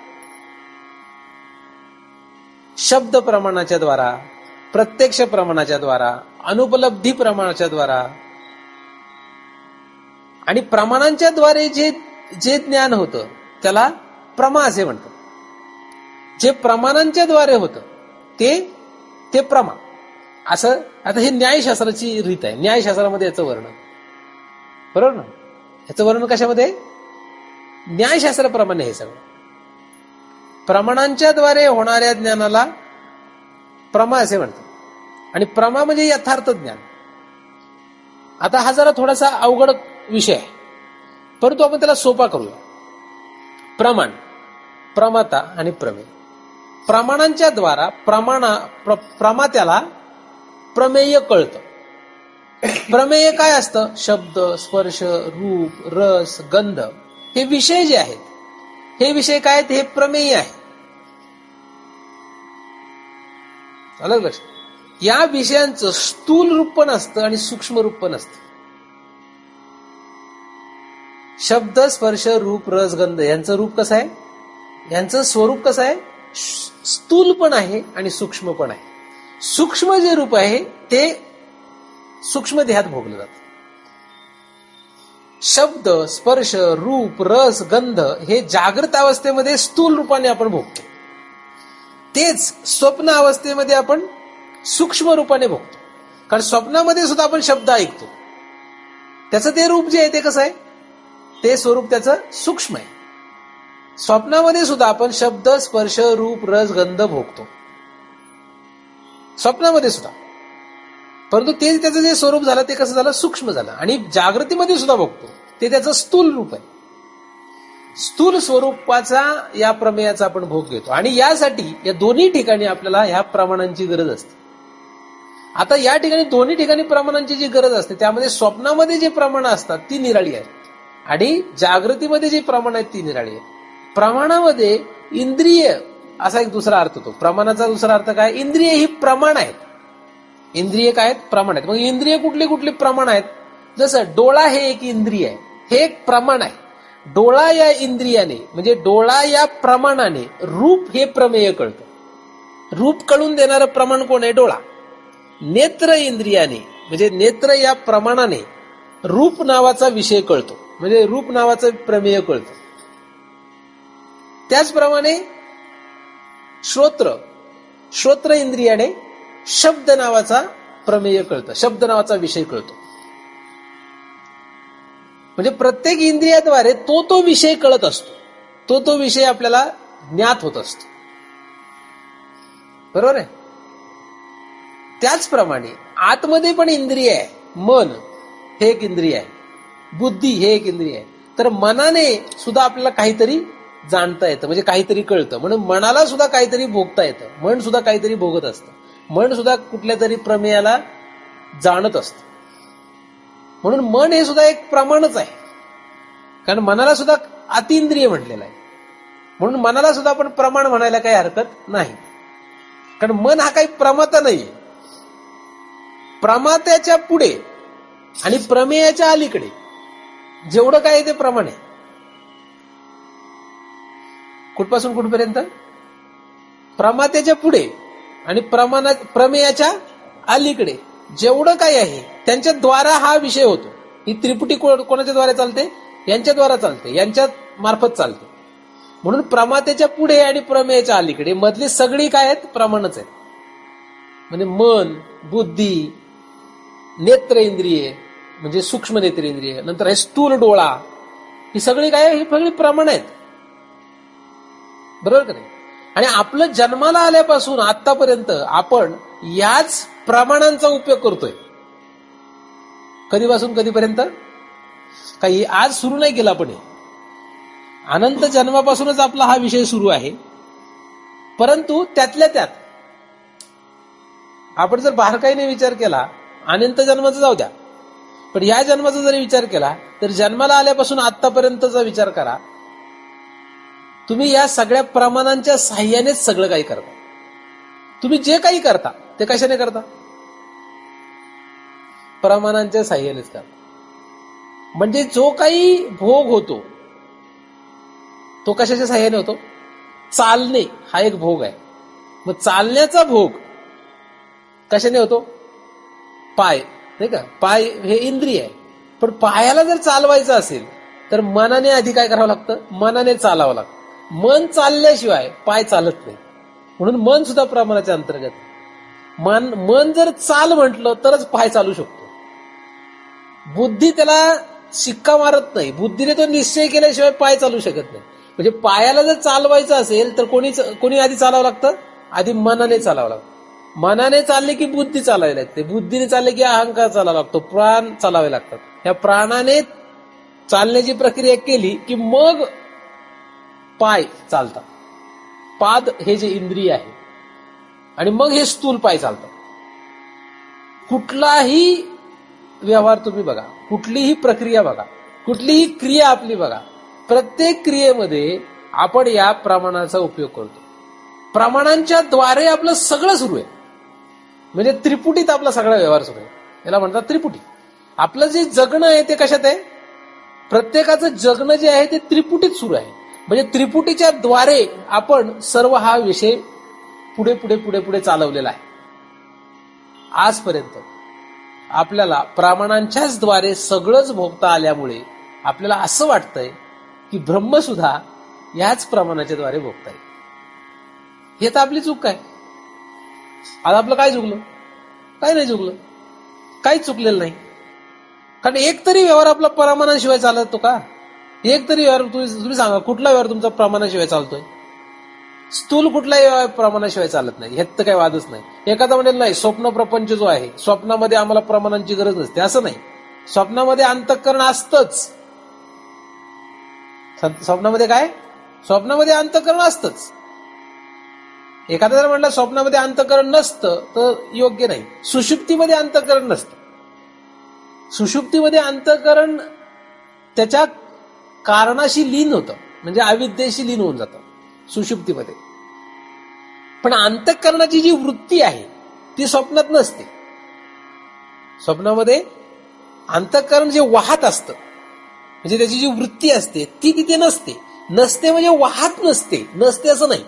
शब्द प्रमाणाच्या द्वारा, प्रत्यक्ष प्रमाणाच्या द्वारा, अनुपलब्धी प्रमाणाच्या द्वारा, आणि प्रमाणांच्या द्वारे जे ज्ञान होतं त्याला प्रमा असे म्हणतात. जे प्रमाणांच्या द्वारे होतं ते प्रमा असं. आता हे न्यायशास्त्राची रीत आहे. न्यायशास्त्रामध्ये याचं वर्णन, बरोबर ना, याचं वर्णन कशामध्ये, न्यायशास्त्राप्रमाणे. हे सगळं प्रमाणांच्या द्वारे होणाऱ्या ज्ञानाला प्रमा असे म्हणतात, आणि प्रमा म्हणजे यथार्थ ज्ञान. आता हा जरा थोडासा अवघड विषय आहे, परंतु आपण त्याला सोपा करूया. प्रमाण, प्रमाता आणि प्रमेय. प्रमाणांच्या द्वारा प्रमात्याला प्रमेय कळतं. प्रमेय काय असतं? शब्द, स्पर्श, रूप, रस, गंध हे विषय जे आहेत, हे विषय काय आहेत? हे प्रमेय आहे. अलग लक्षात. या विषयांचं स्थूल रूप पण असतं आणि सूक्ष्म रूप पण असतं. शब्द, स्पर्श, रूप, रस, गंध यांचं रूप कसं आहे? यांचं स्वरूप कसं आहे? स्थूल पण आहे आणि सूक्ष्म पण आहे. सूक्ष्म जे रूप आहे ते सूक्ष्म देहात भोगलं जातं. शब्द, स्पर्श, रूप, रस, गंध हे जागृत अवस्थेमध्ये स्थूल रूपाने आपण भोगतो. तेच स्वप्न अवस्थेमध्ये आपण सूक्ष्म रूपाने भोगतो. कारण स्वप्नामध्ये सुद्धा आपण शब्द ऐकतो, त्याचं ते रूप जे आहे ते कसं आहे? ते स्वरूप त्याचं सूक्ष्म आहे. स्वप्नामध्ये सुद्धा आपण शब्द, स्पर्श, रूप, रस, गंध भोगतो स्वप्नामध्ये सुद्धा. परंतु ते त्याचं जे स्वरूप झालं ते कसं झालं? सूक्ष्म झालं. आणि जागृतीमध्ये सुद्धा भोगतो ते त्याचं स्थूल रूप आहे. स्थूल स्वरूपाचा या प्रमेयाचा आपण भोग घेतो. आणि यासाठी या दोन्ही ठिकाणी आपल्याला ह्या प्रमाणांची गरज असते. आता या ठिकाणी दोन्ही ठिकाणी प्रमाणांची जी गरज असते त्यामध्ये स्वप्नामध्ये जे प्रमाण असतात ती निराळी आहेत आणि जागृतीमध्ये जे प्रमाण आहेत ती निराळी आहेत. प्रमाणामध्ये इंद्रिय असा एक दुसरा अर्थ होतो. प्रमाणाचा दुसरा अर्थ काय? इंद्रिय ही प्रमाण आहेत. इंद्रिय काय आहेत? प्रमाण आहेत. मग इंद्रिय कुठली कुठली प्रमाण आहेत? जसं डोळा हे एक इंद्रिय आहे, हे एक प्रमाण आहे. डोळा या इंद्रियाने म्हणजे डोळा या प्रमाणाने रूप हे प्रमेय कळतं. रूप कळून देणारं प्रमाण कोण आहे? डोळा. नेत्र इंद्रियाने म्हणजे नेत्र या प्रमाणाने रूप नावाचा विषय कळतो, म्हणजे रूप नावाचं प्रमेय कळतं. त्याचप्रमाणे श्रोत्र इंद्रियाने शब्द नावाचा प्रमेय कळतं, शब्द नावाचा विषय कळतो. म्हणजे प्रत्येक इंद्रियाद्वारे तो विषय कळत असतो, तो विषय आपल्याला ज्ञात होत असतो. बरोबर आहे. त्याचप्रमाणे आतमध्ये पण इंद्रिय आहे. मन हे एक इंद्रिय आहे, बुद्धी हे एक इंद्रिय आहे. तर मनाने सुद्धा आपल्याला काहीतरी जाणता येतं, म्हणजे काहीतरी कळतं. म्हणून मनाला सुद्धा काहीतरी भोगता येतं. मन सुद्धा काहीतरी भोगत असतं. मन सुद्धा कुठल्या तरी प्रमेयाला जाणत असतं. म्हणून मन हे सुद्धा एक प्रमाणच आहे. कारण मनाला सुद्धा अतिंद्रिय म्हटलेलं आहे. म्हणून मनाला सुद्धा आपण प्रमाण म्हणायला काही हरकत नाही. कारण मन हा काही प्रमाता नाहीये. प्रमात्याच्या पुढे आणि प्रमेयाच्या अलीकडे जेवढं काय ते प्रमाण आहे. कुठपासून कुठपर्यंत? प्रमात्याच्या पुढे आणि प्रमेयाच्या अलीकडे जेवढं काय आहे त्यांच्या द्वारा हा विषय होतो. ही त्रिपुटी कोणाच्या द्वारे चालते? यांच्या द्वारा चालते, यांच्या मार्फत चालते. म्हणून प्रमात्याच्या पुढे आणि प्रमेयाच्या अलीकडे मधली सगळी काय आहेत? प्रमाणच आहेत. म्हणजे मन, बुद्धी, नेत्र इंद्रिय म्हणजे सूक्ष्म नेत्र इंद्रिय, नंतर हे स्थूल डोळा, ही सगळी काय आहे? ही सगळी प्रमाण आहेत. बरोबर का नाही? आणि आपलं जन्माला आल्यापासून आतापर्यंत आपण याच प्रमाणांचा उपयोग करतोय. कधीपासून कधीपर्यंत? काही आज सुरू नाही केला आपण. अनंत जन्मापासूनच आपला हा विषय सुरू आहे. परंतु त्यातल्या त्यात आपण जर बारकाईने विचार केला, अनंत जन्माचा जाऊ द्या, पण या जन्माचा जरी विचार केला तर जन्माला आल्यापासून आतापर्यंतचा विचार करा. तुम्ही या सगळ्या प्रमाणांच्या साह्यानेच सगळं काही करता. तुम्ही जे काही करता ते कशाने करता? प्रमाणांच्या साह्यानेच करता. म्हणजे जो काही भोग होतो तो कशाच्या साह्याने होतो? चालणे हा एक भोग आहे. मग चालण्याचा भोग कशाने होतो? पाय, नाही का? पाय हे इंद्रिय आहे. पण पायाला जर चालवायचं असेल तर मनाने आधी काय करावं लागतं? मनाने चालावं लागतं. मन चालल्याशिवाय पाय चालत नाही. म्हणून मन सुद्धा प्रमाणाच्या अंतर्गत. मन जर चाल म्हटलं तरच पाय चालू शकतो. बुद्धी त्याला शिक्का मारत नाही. बुद्धीने तो निश्चय केल्याशिवाय पाय चालू शकत नाही. म्हणजे पायाला जर चालवायचं असेल तर कोणी आधी चालावं लागतं? आधी मनाने चालावं लागतं. मनाने चालले की बुद्धी चालावी लागते. बुद्धीने चालले की अहंकार चालावा लागतो, प्राण चालावे लागतात. ह्या प्राणाने चालण्याची प्रक्रिया केली की मग पाय चालतात. पाद हे जे इंद्रिय आहे आणि मग हे स्थूल पाय चालतं. कुठलाही व्यवहार तुम्ही बघा, कुठलीही प्रक्रिया बघा, कुठलीही क्रिया आपली बघा, प्रत्येक क्रियेमध्ये आपण या प्रमाणाचा उपयोग करतो. प्रमाणांच्या द्वारे आपलं सगळं सुरू आहे. म्हणजे त्रिपुटीत आपला सगळा व्यवहार सुरू आहे. याला म्हणतात त्रिपुटी. आपलं जे जगणं आहे ते कशात आहे? प्रत्येकाचं जगणं जे आहे ते त्रिपुटीत सुरू आहे. म्हणजे त्रिपुटीच्या द्वारे आपण सर्व हा विषय पुढे पुढे पुढे पुढे चालवलेला आहे. आजपर्यंत आपल्याला प्रमाणांच्याच द्वारे सगळंच भोगता आल्यामुळे आपल्याला असं वाटतंय की ब्रह्म सुद्धा याच प्रमाणाच्या द्वारे भोगताय. हे तर आपली चूक आहे. आज आपलं काय चुकलं? काय नाही चुकलं, काहीच चुकलेलं नाही. कारण एक तरी व्यवहार आपला प्रमाणाशिवाय चालतो का? एक तरी व्यवहार तुम्ही सांगा, कुठला व्यवहार तुमचा प्रमाणाशिवाय चालतोय? स्थूल कुठलाही व्यवहार प्रमाणाशिवाय चालत नाही, ह्यात तर काही वादच नाही. एखादा म्हणेल नाही स्वप्न प्रपंच जो आहे, स्वप्नामध्ये आम्हाला प्रमाणांची गरज नसते. असं नाही. स्वप्नामध्ये अंतःकरण असतंच. स्वप्नामध्ये काय? स्वप्नामध्ये अंतःकरण असतंच. एखादा जर म्हणलं स्वप्नामध्ये अंतःकरण नसतं तर योग्य नाही. सुषुप्तीमध्ये अंतःकरण नसतं. सुषुप्तीमध्ये अंतःकरण त्याच्या कारणाशी लीन होतं, म्हणजे अविद्येशी लीन होऊन जातं सुषुप्तीमध्ये. पण अंतःकरणाची जी वृत्ती आहे ती स्वप्नात नसते. स्वप्नामध्ये अंतःकरण जे वाहत असतं, म्हणजे त्याची जी वृत्ती असते ती तिथे नसते. नसते म्हणजे वाहत नसते. नसते असं नाही,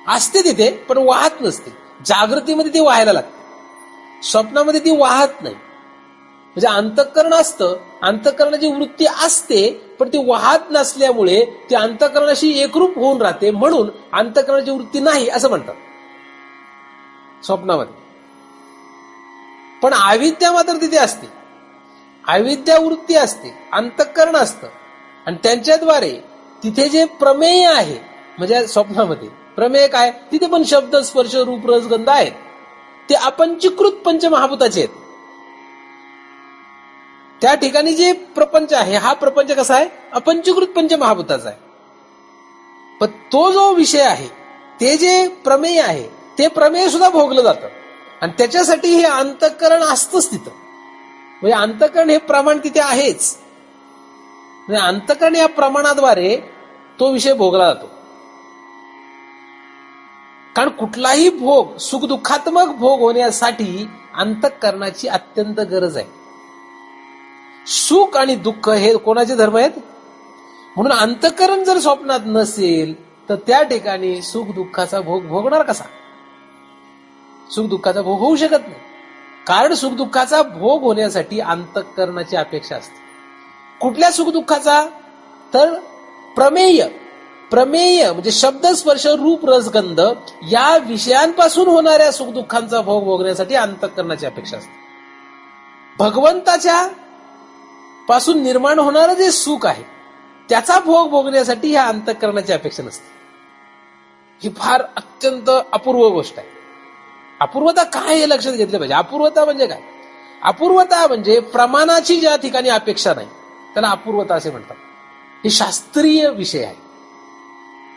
असते तिथे पण वाहत नसते. जागृतीमध्ये ती वाहायला लागते, स्वप्नामध्ये ती वाहत नाही. म्हणजे अंतःकरण असतं, अंतःकरणाची वृत्ती असते, पण ती वाहत नसल्यामुळे ती अंतःकरणाशी एकरूप होऊन राहते. म्हणून अंतःकरणाची वृत्ती नाही असं म्हणतात स्वप्नामध्ये. पण अविद्या मात्र तिथे असते. अविद्या वृत्ती असते, अंतःकरण असतं, आणि त्यांच्याद्वारे तिथे जे प्रमेय आहे, म्हणजे स्वप्नामध्ये प्रमेय काय? तिथे पण शब्द स्पर्श रूप रस गंध आहेत. ते अपंचीकृत पंचमहाभूताचे आहेत. त्या ठिकाणी जे प्रपंच आहे, हा प्रपंच कसा आहे? अपंचीकृत पंचमहाभूताचा आहे. पण तो जो विषय आहे, ते जे प्रमेय आहे, ते प्रमेय सुद्धा भोगलं जातं. आणि त्याच्यासाठी हे अंतःकरण असतंच तिथं. म्हणजे अंतःकरण हे प्रमाण तिथे आहेच. म्हणजे अंतःकरण या प्रमाणाद्वारे तो विषय भोगला जातो. कारण कुठलाही भोग, सुखदुःखात्मक भोग होण्यासाठी अंतःकरणाची अत्यंत गरज आहे. सुख आणि दुःख हे कोणाचे धर्म आहेत? म्हणून अंतःकरण जर स्वप्नात नसेल तर त्या ठिकाणी सुख दुःखाचा भोग भोगणार कसा? सुख दुःखाचा भोग होऊ शकत नाही. कारण सुख दुःखाचा भोग होण्यासाठी अंतःकरणाची अपेक्षा असते. कुठल्या सुख दुःखाचा? तर प्रमेय. प्रमेय म्हणजे शब्द स्पर्श रूप रसगंध या विषयांपासून होणाऱ्या सुख दुःखांचा भोग भोगण्यासाठी अंतःकरणाची अपेक्षा असते. भगवंताच्या पासून निर्माण होणारं जे सुख आहे त्याचा भोग भोगण्यासाठी ह्या अंतःकरणाची अपेक्षा नसते. ही फार अत्यंत अपूर्व गोष्ट आहे. अपूर्वता काय हे लक्षात घेतलं पाहिजे. अपूर्वता म्हणजे काय? अपूर्वता म्हणजे प्रमाणाची ज्या ठिकाणी अपेक्षा नाही त्याला अपूर्वता असे म्हणतात. हे शास्त्रीय विषय आहे.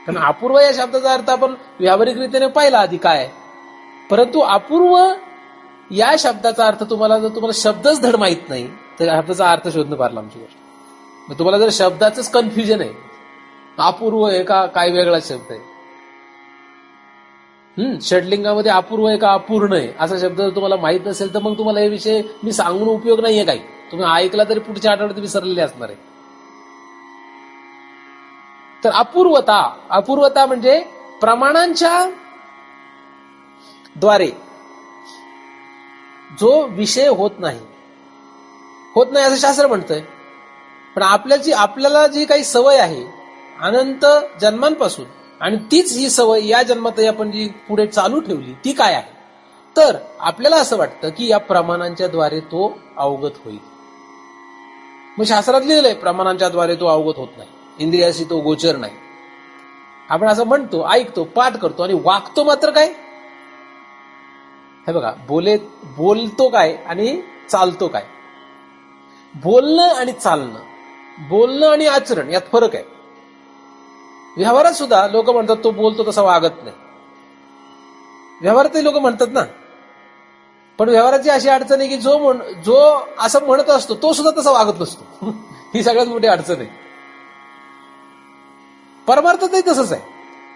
कारण अपूर्व या शब्दाचा अर्थ आपण व्यावहारिक रीतीने पाहिला आधी काय आहे. परंतु अपूर्व या शब्दाचा अर्थ तुम्हाला जर तुम्हाला शब्दच धड माहित नाही तर शब्दाचा अर्थ शोधणं फार लांबची गोष्ट. मग तुम्हाला जर शब्दाचंच कन्फ्युजन आहे, अपूर्व आहे का काय वेगळा शब्द आहे, षडलिंगामध्ये अपूर्व आहे का अपूर्ण आहे असा शब्द जर तुम्हाला माहित नसेल तर मग तुम्हाला हे विषय मी सांगून उपयोग नाहीये काही. तुम्ही ऐकला तरी पुढच्या आठवड्यात विसरलेले असणार आहे. तर अपूर्वता, अपूर्वता म्हणजे प्रमाणांच्या द्वारे जो विषय होत नाही असं शास्त्र म्हणतंय. पण आपल्याला जी काही सवय आहे अनंत जन्मांपासून, आणि तीच ही सवय या जन्मात आपण जी पुढे चालू ठेवली ती काय आहे? तर आपल्याला असं वाटतं की या प्रमाणांच्या द्वारे तो अवगत होईल. मग शास्त्रात लिहिलंय प्रमाणांच्या द्वारे तो अवगत होत नाही, इंद्रियाशी तो गोचर नाही. आपण असं म्हणतो, ऐकतो, पाठ करतो आणि वागतो मात्र काय? हे बघा, बोलतो काय आणि चालतो काय? बोलणं आणि चालणं, बोलणं आणि आचरण यात फरक आहे. व्यवहारात सुद्धा लोक म्हणतात तो बोलतो तसा वागत नाही. व्यवहारातही लोक म्हणतात ना, पण व्यवहाराची अशी अडचण आहे की जो असं म्हणत असतो तो सुद्धा तसा वागत नसतो. ही सगळ्यात मोठी अडचण आहे. परमार्थातही तसंच आहे.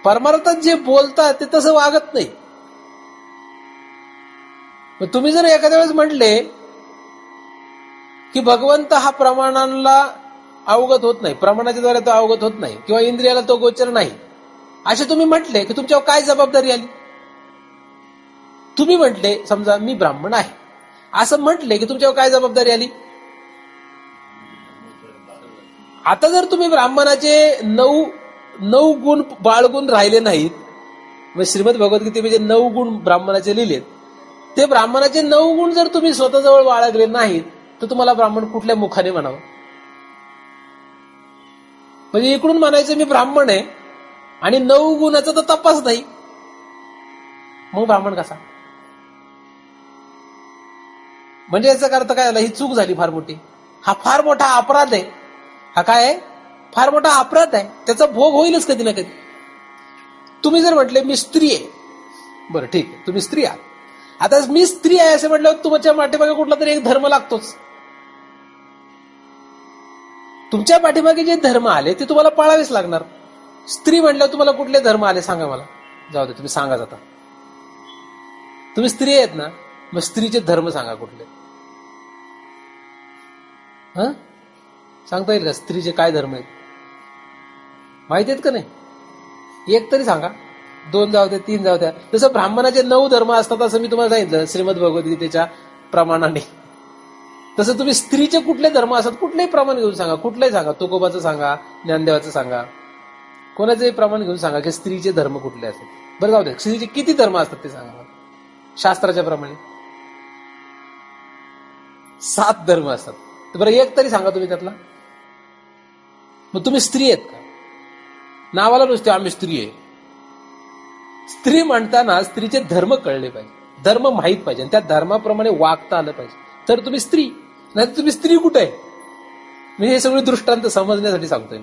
परमार्थात जे बोलतात ते तसं वागत नाही. मग तुम्ही जर एखाद्या वेळेस म्हटले की भगवंत हा प्रमाणांना अवगत होत नाही, प्रमाणाच्या द्वारे तो अवगत होत नाही, किंवा इंद्रियाला तो गोचर नाही, असे तुम्ही म्हटले की तुमच्यावर काय जबाबदारी आली? तुम्ही म्हटले, समजा मी ब्राह्मण आहे असं म्हटले की तुमच्यावर काय जबाबदारी आली? आता जर तुम्ही ब्राह्मणाचे 9 गुण बाळगून राहिले नाहीत, म्हणजे श्रीमद भगवद्गीतेमध्ये 9 गुण ब्राह्मणाचे लिहिलेत, ते ब्राह्मणाचे 9 गुण जर तुम्ही स्वतःजवळ बाळगले नाहीत तर तुम्हाला ब्राह्मण कुठल्या मुखाने म्हणावं? म्हणजे इकडून म्हणायचं मी ब्राह्मण आहे आणि 9 गुणाचा तर तपास नाही, मग ब्राह्मण कसा? म्हणजे याचा अर्थ काय झाला? ही चूक झाली फार मोठी. हा फार मोठा अपराध आहे. हा काय आहे? फार मोठा अपराध आहे. त्याचा भोग होईलच कधी ना कधी. तुम्ही जर म्हटले मी स्त्री आहे, बरं ठीक आहे, तुम्ही स्त्री आहात. आता मी स्त्री आहे असं म्हटल्यावर तुमच्या पाठीमागे कुठला तरी एक धर्म लागतोच. तुमच्या पाठीमागे जे धर्म आले ते तुम्हाला पाळावेच लागणार. स्त्री म्हटल्यावर तुम्हाला कुठले धर्म आले सांगा मला? जाऊ दे, तुम्ही सांगा जाता. तुम्ही स्त्री आहेत ना, मग स्त्रीचे धर्म सांगा कुठले? सांगता येईल का स्त्रीचे काय धर्म आहेत? माहिती आहेत का नाही? एक तरी सांगा. 2 जाऊ द्या, 3 जाऊ द्या. जसं ब्राह्मणाचे 9 धर्म असतात असं मी तुम्हाला सांगितलं श्रीमद भगवद्गीतेच्या प्रमाणाने, तसं तुम्ही स्त्रीचे कुठले धर्म असतात कुठलेही प्रमाण घेऊन सांगा. कुठलंही सांगा. तुकोबाचं सांगा, ज्ञानदेवाचं सांगा, कोणाचंही प्रमाण घेऊन सांगा की स्त्रीचे धर्म कुठले असतात. बरं जाऊ द्या, स्त्रीचे किती धर्म असतात ते सांगा शास्त्राच्या प्रमाणे. 7 धर्म असतात. तर बरं एक तरी सांगा तुम्ही त्यातला. मग तुम्ही स्त्री आहेत का? नावाला नुसते आम्ही स्त्री आहे. स्त्री म्हणताना स्त्रीचे धर्म कळले पाहिजे, धर्म माहीत पाहिजे, आणि त्या धर्माप्रमाणे वागता आलं पाहिजे, तर तुम्ही स्त्री. नाही तर तुम्ही स्त्री कुठे आहे? मी हे सगळे दृष्टांत समजण्यासाठी सांगतोय.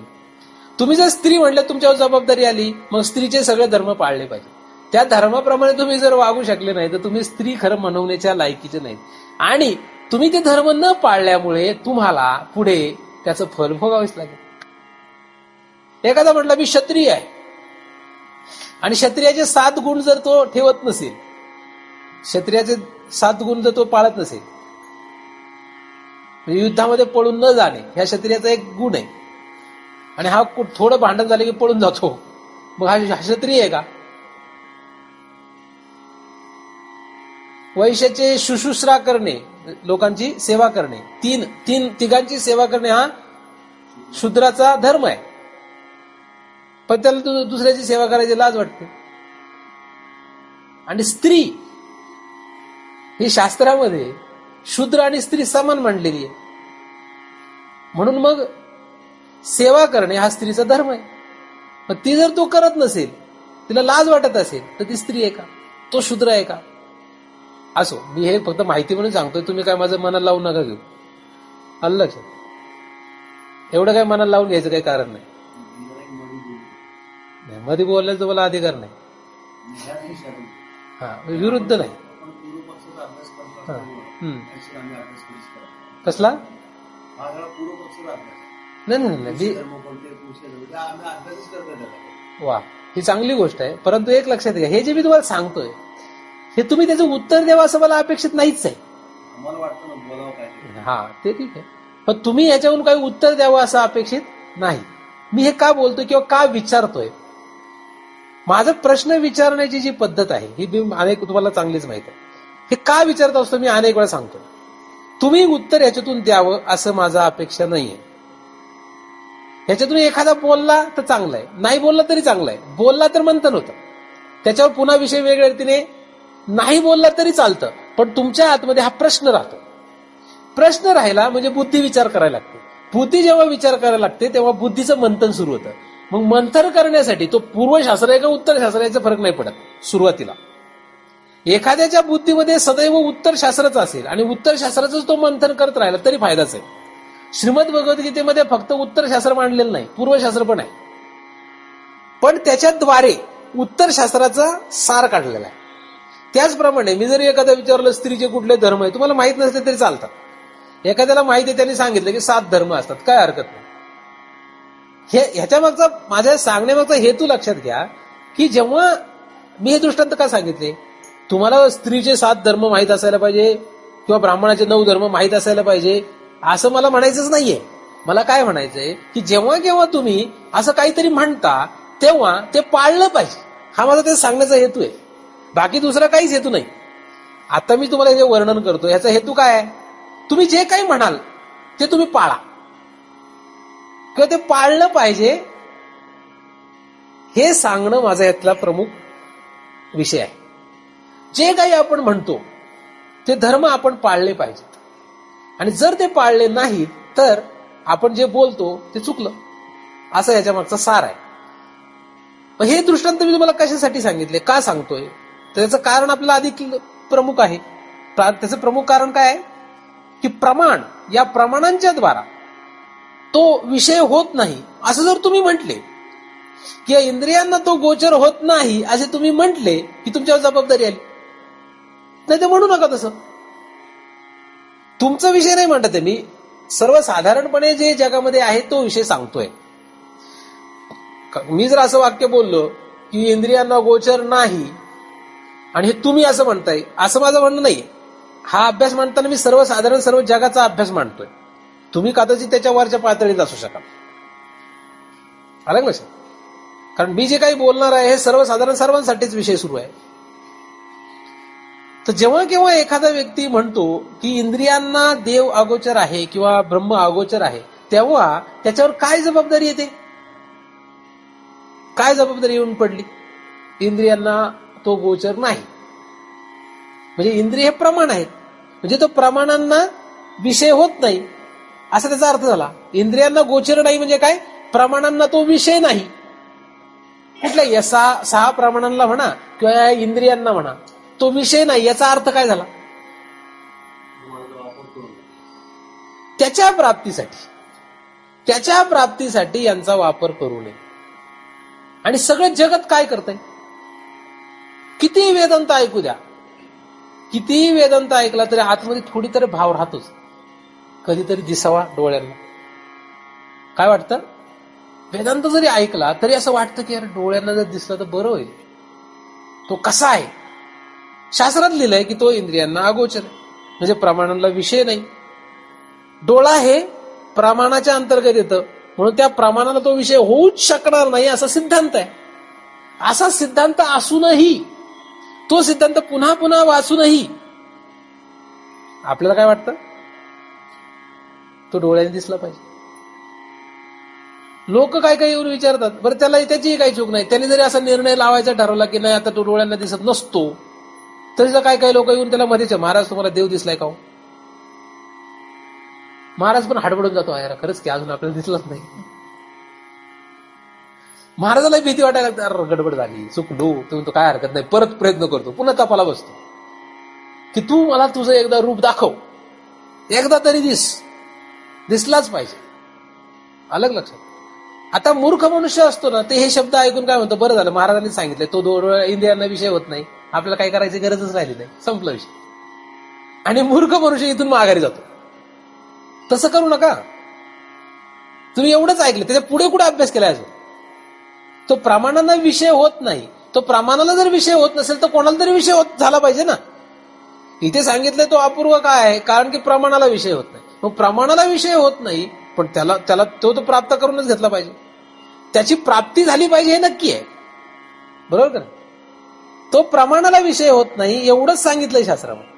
तुम्ही जर स्त्री म्हटलं तुमच्यावर जबाबदारी आली, मग स्त्रीचे सगळे धर्म पाळले पाहिजे. त्या धर्माप्रमाणे तुम्ही जर वागू शकले नाही तर तुम्ही स्त्री खरं म्हणवण्याच्या लायकीचे नाहीत. आणि तुम्ही ते धर्म न पाळल्यामुळे तुम्हाला पुढे त्याचं फल भोगावेच लागेल. एखादा म्हटला मी क्षत्रिय आहे आणि क्षत्रियाचे 7 गुण जर तो ठेवत नसेल, क्षत्रियाचे 7 गुण जर तो पाळत नसेल, म्हणजे युद्धामध्ये पळून न जाणे ह्या क्षत्रियाचा एक गुण आहे, आणि हा थोडं भांडण झालं की पळून जातो, मग हा क्षत्रिय आहे का? वैश्याचे शुश्रूषा करणे, लोकांची सेवा करणे, तिघांची सेवा करणे हा शूद्राचा धर्म आहे, पण त्याला दुसऱ्याची सेवा करायची लाज वाटते. आणि स्त्री ही शास्त्रामध्ये शूद्र आणि स्त्री समान मांडलेली आहे, म्हणून मग सेवा करणे हा स्त्रीचा धर्म आहे. पण ती जर तो करत नसेल, तिला लाज वाटत असेल, तर ती स्त्री आहे का? तो शूद्र आहे का? असो, मी हे फक्त माहिती म्हणून सांगतोय, तुम्ही काय माझं मनाला लावून नका घेऊ. आलं लक्षात? एवढं काय मनाला लावून घ्यायचं काही कारण नाही. मध्ये बोलण्याचा मला अधिकार नाही. हा, विरुद्ध नाही. कसला? नाही. वा, ही चांगली गोष्ट आहे. परंतु एक लक्षात घ्या, हे जे मी तुम्हाला सांगतोय हे तुम्ही त्याचं उत्तर द्यावं असं मला अपेक्षित नाहीच आहे. हा, ते ठीक आहे, पण तुम्ही याच्यावरून काही उत्तर द्यावं असं अपेक्षित नाही. मी हे का बोलतोय किंवा का विचारतोय, माझा प्रश्न विचारण्याची जी पद्धत आहे ही अनेक तुम्हाला चांगलीच माहित आहे. हे का विचारत असतो मी अनेक वेळा सांगतो. तुम्ही उत्तर याच्यातून द्यावं असं माझा अपेक्षा नाहीये. ह्याच्यातून एखादा बोलला तर चांगला आहे, नाही बोलला तरी चांगला आहे. बोलला तर मंथन होतं, त्याच्यावर पुन्हा विषय वेगळ्या रीतीने. नाही बोलला तरी चालतं, पण तुमच्या आतमध्ये हा प्रश्न राहतो. प्रश्न राहिला म्हणजे बुद्धी विचार करायला लागते. बुद्धी जेव्हा विचार करायला लागते तेव्हा बुद्धीचं मंथन सुरू होतं. मग मंथन करण्यासाठी तो पूर्वशास्त्र आहे का उत्तरशास्त्र याचा फरक नाही पडत सुरुवातीला. एखाद्याच्या बुद्धीमध्ये सदैव उत्तरशास्त्रच असेल आणि उत्तरशास्त्राच तो मंथन करत राहिला तरी फायदाच आहे. श्रीमद भगवद्गीतेमध्ये फक्त उत्तरशास्त्र मांडलेलं नाही, पूर्वशास्त्र पण आहे. पण त्याच्याद्वारे उत्तर शास्त्राचा सार काढलेला आहे. त्याचप्रमाणे मी जरी एखाद्या विचारलं स्त्रीचे कुठले धर्म आहे, तुम्हाला माहित नसले तरी चालतात. एखाद्याला माहिती आहे, त्यांनी सांगितलं की 7 धर्म असतात, काय हरकत नाही. ह्याच्या मागचा, माझ्या सांगण्यामागचा हेतू लक्षात घ्या की जेव्हा मी हे दृष्टांत का सांगितले, तुम्हाला स्त्रीचे 7 धर्म माहीत असायला पाहिजे किंवा ब्राह्मणाचे 9 धर्म माहीत असायला पाहिजे असं मला म्हणायचंच नाहीये. मला काय म्हणायचंय की जेव्हा केव्हा तुम्ही असं काहीतरी म्हणता तेव्हा ते पाळलं पाहिजे, हा माझा ते सांगण्याचा हेतू आहे. बाकी दुसरा काहीच हेतू नाही. आता मी तुम्हाला जे वर्णन करतो याचा हेतू काय आहे, तुम्ही जे काही म्हणाल ते तुम्ही पाळा किंवा ते पाळलं पाहिजे, हे सांगणं माझा यातला प्रमुख विषय आहे. जे काही आपण म्हणतो ते धर्म आपण पाळले पाहिजेत, आणि जर ते पाळले नाहीत तर आपण जे बोलतो ते चुकलं, असं याच्या मागचा सार आहे. हे दृष्टांत मी तुम्हाला कशासाठी सांगितले, का सांगतोय, त्याचं कारण आपल्याला अधिक प्रमुख आहे. त्याचं प्रमुख कारण काय आहे की प्रमाण, या प्रमाणांच्या द्वारा तो विषय होत नाही असं जर तुम्ही म्हटले, की इंद्रियांना तो गोचर होत नाही असे तुम्ही म्हटले की तुमच्यावर जबाबदारी आली. नाही ते म्हणू नका तसं. तुमचा विषय नाही म्हणत आहे मी, सर्वसाधारणपणे जे जगामध्ये आहे तो विषय सांगतोय. मी जर असं वाक्य बोललो की इंद्रियांना गोचर नाही आणि हे तुम्ही असं म्हणताय, असं माझं म्हणणं नाही. हा अभ्यास मांडताना मी सर्वसाधारण सर्व जगाचा अभ्यास मांडतोय. तुम्ही कदाचित त्याच्या वरच्या पातळीत असू शकाल, आलं लक्षात. कारण मी जे काही बोलणार आहे हे सर्वसाधारण सर्वांसाठीच विषय सुरू आहे. तर जेव्हा केव्हा एखादा व्यक्ती म्हणतो की इंद्रियांना देव अगोचर आहे किंवा ब्रह्म अगोचर आहे, तेव्हा त्याच्यावर काय जबाबदारी येते, काय जबाबदारी येऊन पडली. इंद्रियांना तो गोचर नाही म्हणजे इंद्रिय हे प्रमाण आहेत, म्हणजे तो प्रमाणांना विषय होत नाही असा त्याचा अर्थ झाला. इंद्रियांना गोचर नाही म्हणजे काय, प्रमाणांना तो विषय नाही. कुठल्या या 6 प्रमाणांना म्हणा किंवा या इंद्रियांना म्हणा, तो विषय नाही. याचा अर्थ काय झाला, त्याच्या प्राप्तीसाठी यांचा वापर करू नये. आणि सगळं जगत काय करतंय, किती वेदांत ऐकू द्या, किती वेदांत ऐकला तरी आतमध्ये थोडी तरी भाव राहतोच, कधीतरी दिसावा डोळ्यांना. काय वाटतं, वेदांत जरी ऐकला तरी असं वाटतं की यार डोळ्यांना जर दिसला तर बरं होईल. तो कसा आहे, शास्त्रात लिहिलंय की तो इंद्रियांना अगोचर आहे, म्हणजे प्रमाणांना विषय नाही. डोळा हे प्रमाणाच्या अंतर्गत येतं, म्हणून त्या प्रमाणाला तो विषय होऊच शकणार नाही असा सिद्धांत आहे. असा सिद्धांत असूनही, तो सिद्धांत पुन्हा पुन्हा वाचूनही आपल्याला काय वाटतं, तो डोळ्याने दिसला पाहिजे. लोक काय काय येऊन विचारतात, बरं त्याला त्याचीही काही चूक नाही, त्याने जरी असा निर्णय लावायचा ठरवला की नाही आता तो डोळ्यांना दिसत नसतो, तरी काय काही लोक येऊन त्याला मध्येच, महाराज तुम्हाला देव दिसलाय का हो. महाराज पण हडबडून जातो, यार खरंच की अजून आपल्याला दिसलंच नाही. महाराजाला भीती वाटायला लागते, अरे गडबड झाली, चुकलो. तुम्ही तो काय हरकत नाही, परत प्रयत्न करतो, पुन्हा तपाला बसतो की तू मला तुझं एकदा रूप दाखव, एकदा तरी दिसलाच पाहिजे. अलग लक्षात. आता मूर्ख मनुष्य असतो ना, ते हे शब्द ऐकून काय म्हणतो, बरं झालं महाराजांनी सांगितलंय, तो इंद्रियांना विषय होत नाही, आपल्याला काय करायची गरजच राहिली नाही, संपला विषय. आणि मूर्ख मनुष्य इथून माघारी जातो. तसं करू नका. तुम्ही एवढंच ऐकलं, त्याच्या पुढे कुठे अभ्यास केलाय अजून. तो प्रमाणांना विषय होत नाही, तो प्रमाणाला जर विषय होत नसेल तर कोणाला तरी विषय झाला पाहिजे ना. इथे सांगितलंय तो अपूर्व काय आहे, कारण की प्रमाणाला विषय होत नाही. मग प्रमाणाला विषय होत नाही, पण त्याला तो प्राप्त करूनच घेतला पाहिजे, त्याची प्राप्ती झाली पाहिजे, हे नक्की आहे, बरोबर का. तो प्रमाणाला विषय होत नाही एवढंच सांगितलंय शास्त्रामध्ये.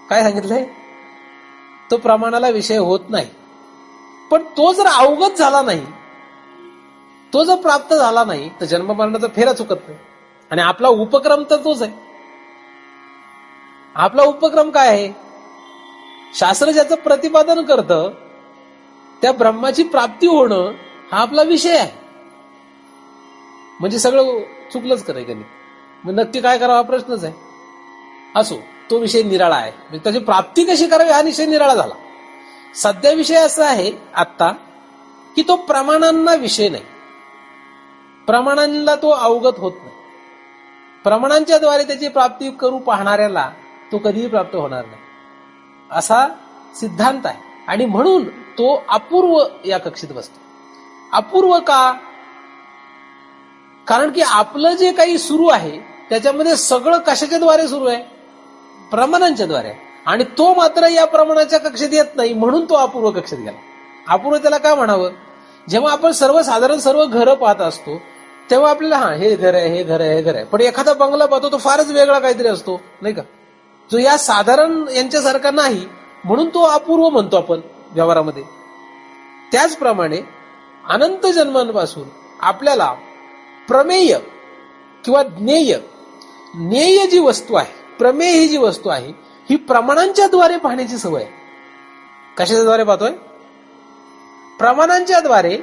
काय सांगितलंय, तो प्रमाणाला विषय होत नाही, पण तो जर अवगत झाला नाही, तो जर प्राप्त झाला नाही तर जन्म मरणाचा फेरा चुकत नाही. आणि आपला उपक्रम तर तोच आहे. आपला उपक्रम काय आहे, शास्त्र ज्याचं प्रतिपादन करतं त्या ब्रह्माची प्राप्ती होणं हा आपला विषय आहे. म्हणजे सगळं चुकलंच करायचं नाही, मग नक्की काय करावा हा प्रश्नच आहे. असो, तो विषय निराळा आहे. म्हणजे त्याची प्राप्ती कशी करावी हा विषय निराळा झाला. सध्या विषय असा आहे आत्ता की तो प्रमाणांना विषय नाही. प्रमाणांना तो अवगत होत नाही. प्रमाणांच्या द्वारे त्याची प्राप्ती करू पाहणाऱ्याला तो कधीही प्राप्त होणार नाही, असा सिद्धांत आहे. आणि म्हणून तो अपूर्व या कक्षेत बसतो. अपूर्व का? कारण की आपलं जे काही सुरू आहे त्याच्यामध्ये सगळं कशाच्या द्वारे सुरू आहे? प्रमाणांच्या द्वारे. आणि तो मात्र या प्रमाणाच्या कक्षेत येत नाही, म्हणून तो अपूर्व कक्षेत गेला. अपूर्व त्याला का म्हणावं? जेव्हा आपण सर्वसाधारण सर्व घरं पाहत असतो तेव्हा आपल्याला हे घर आहे, हे घर आहे, हे घर आहे. पण एखादा बंगला पाहतो तो फारच वेगळा काहीतरी असतो, नाही का? जो या साधारण यांच्यासारखा नाही, म्हणून तो अपूर्व म्हणतो आपण व्यवहारामध्ये. त्याचप्रमाणे अनंत जन्मांपासून आपल्याला प्रमेय किंवा ज्ञेय जी वस्तू आहे, प्रमेय ही जी वस्तू आहे, ही प्रमाणांच्या द्वारे पाहण्याची सवय आहे. कशाच्या द्वारे पाहतोय? प्रमाणांच्या द्वारे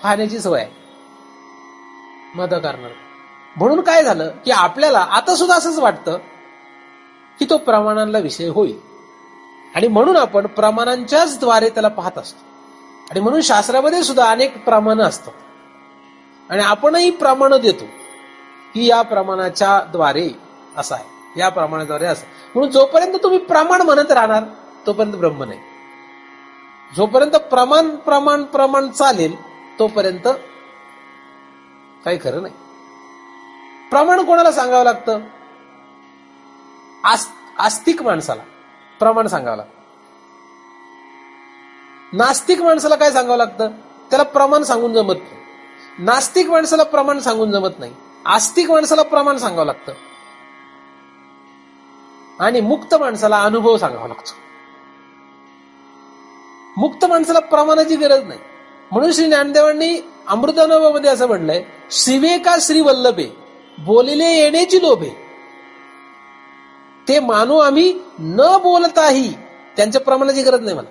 पाहण्याची सवय आहे. मत करणार. म्हणून काय झालं की आपल्याला आता सुद्धा असंच वाटतं की तो प्रमाणांना विषय होईल, आणि म्हणून आपण प्रमाणांच्याच द्वारे त्याला पाहत असतो. आणि म्हणून शास्त्रामध्ये सुद्धा अनेक प्रमाणं असतात, आणि आपणही प्रमाणं देतो की या प्रमाणाच्या द्वारे असं आहे, या प्रमाणाद्वारे असं. म्हणून जोपर्यंत तुम्ही प्रमाण म्हणत राहणार तोपर्यंत ब्रह्म नाही. जोपर्यंत प्रमाण प्रमाण प्रमाण चालेल तोपर्यंत काही खरं नाही. प्रमाण कोणाला सांगावं लागतं? आस्तिक माणसाला प्रमाण सांगावं लागतं. नास्तिक माणसाला काय सांगावं लागतं? त्याला प्रमाण सांगून जमत नाही. नास्तिक माणसाला प्रमाण सांगून जमत नाही. आस्तिक माणसाला प्रमाण सांगावं लागतं. आणि मुक्त माणसाला अनुभव सांगावा लागतो. मुक्त माणसाला प्रमाणाची गरज नाही. म्हणून श्री ज्ञानदेवांनी अमृतानुभवामध्ये असं म्हणलंय, श्रीवेका श्री वल्लभे बोलिले येण्याची लोभे, ते मानू आम्ही न बोलताही. त्यांच्या प्रमाणाची गरज नाही मला,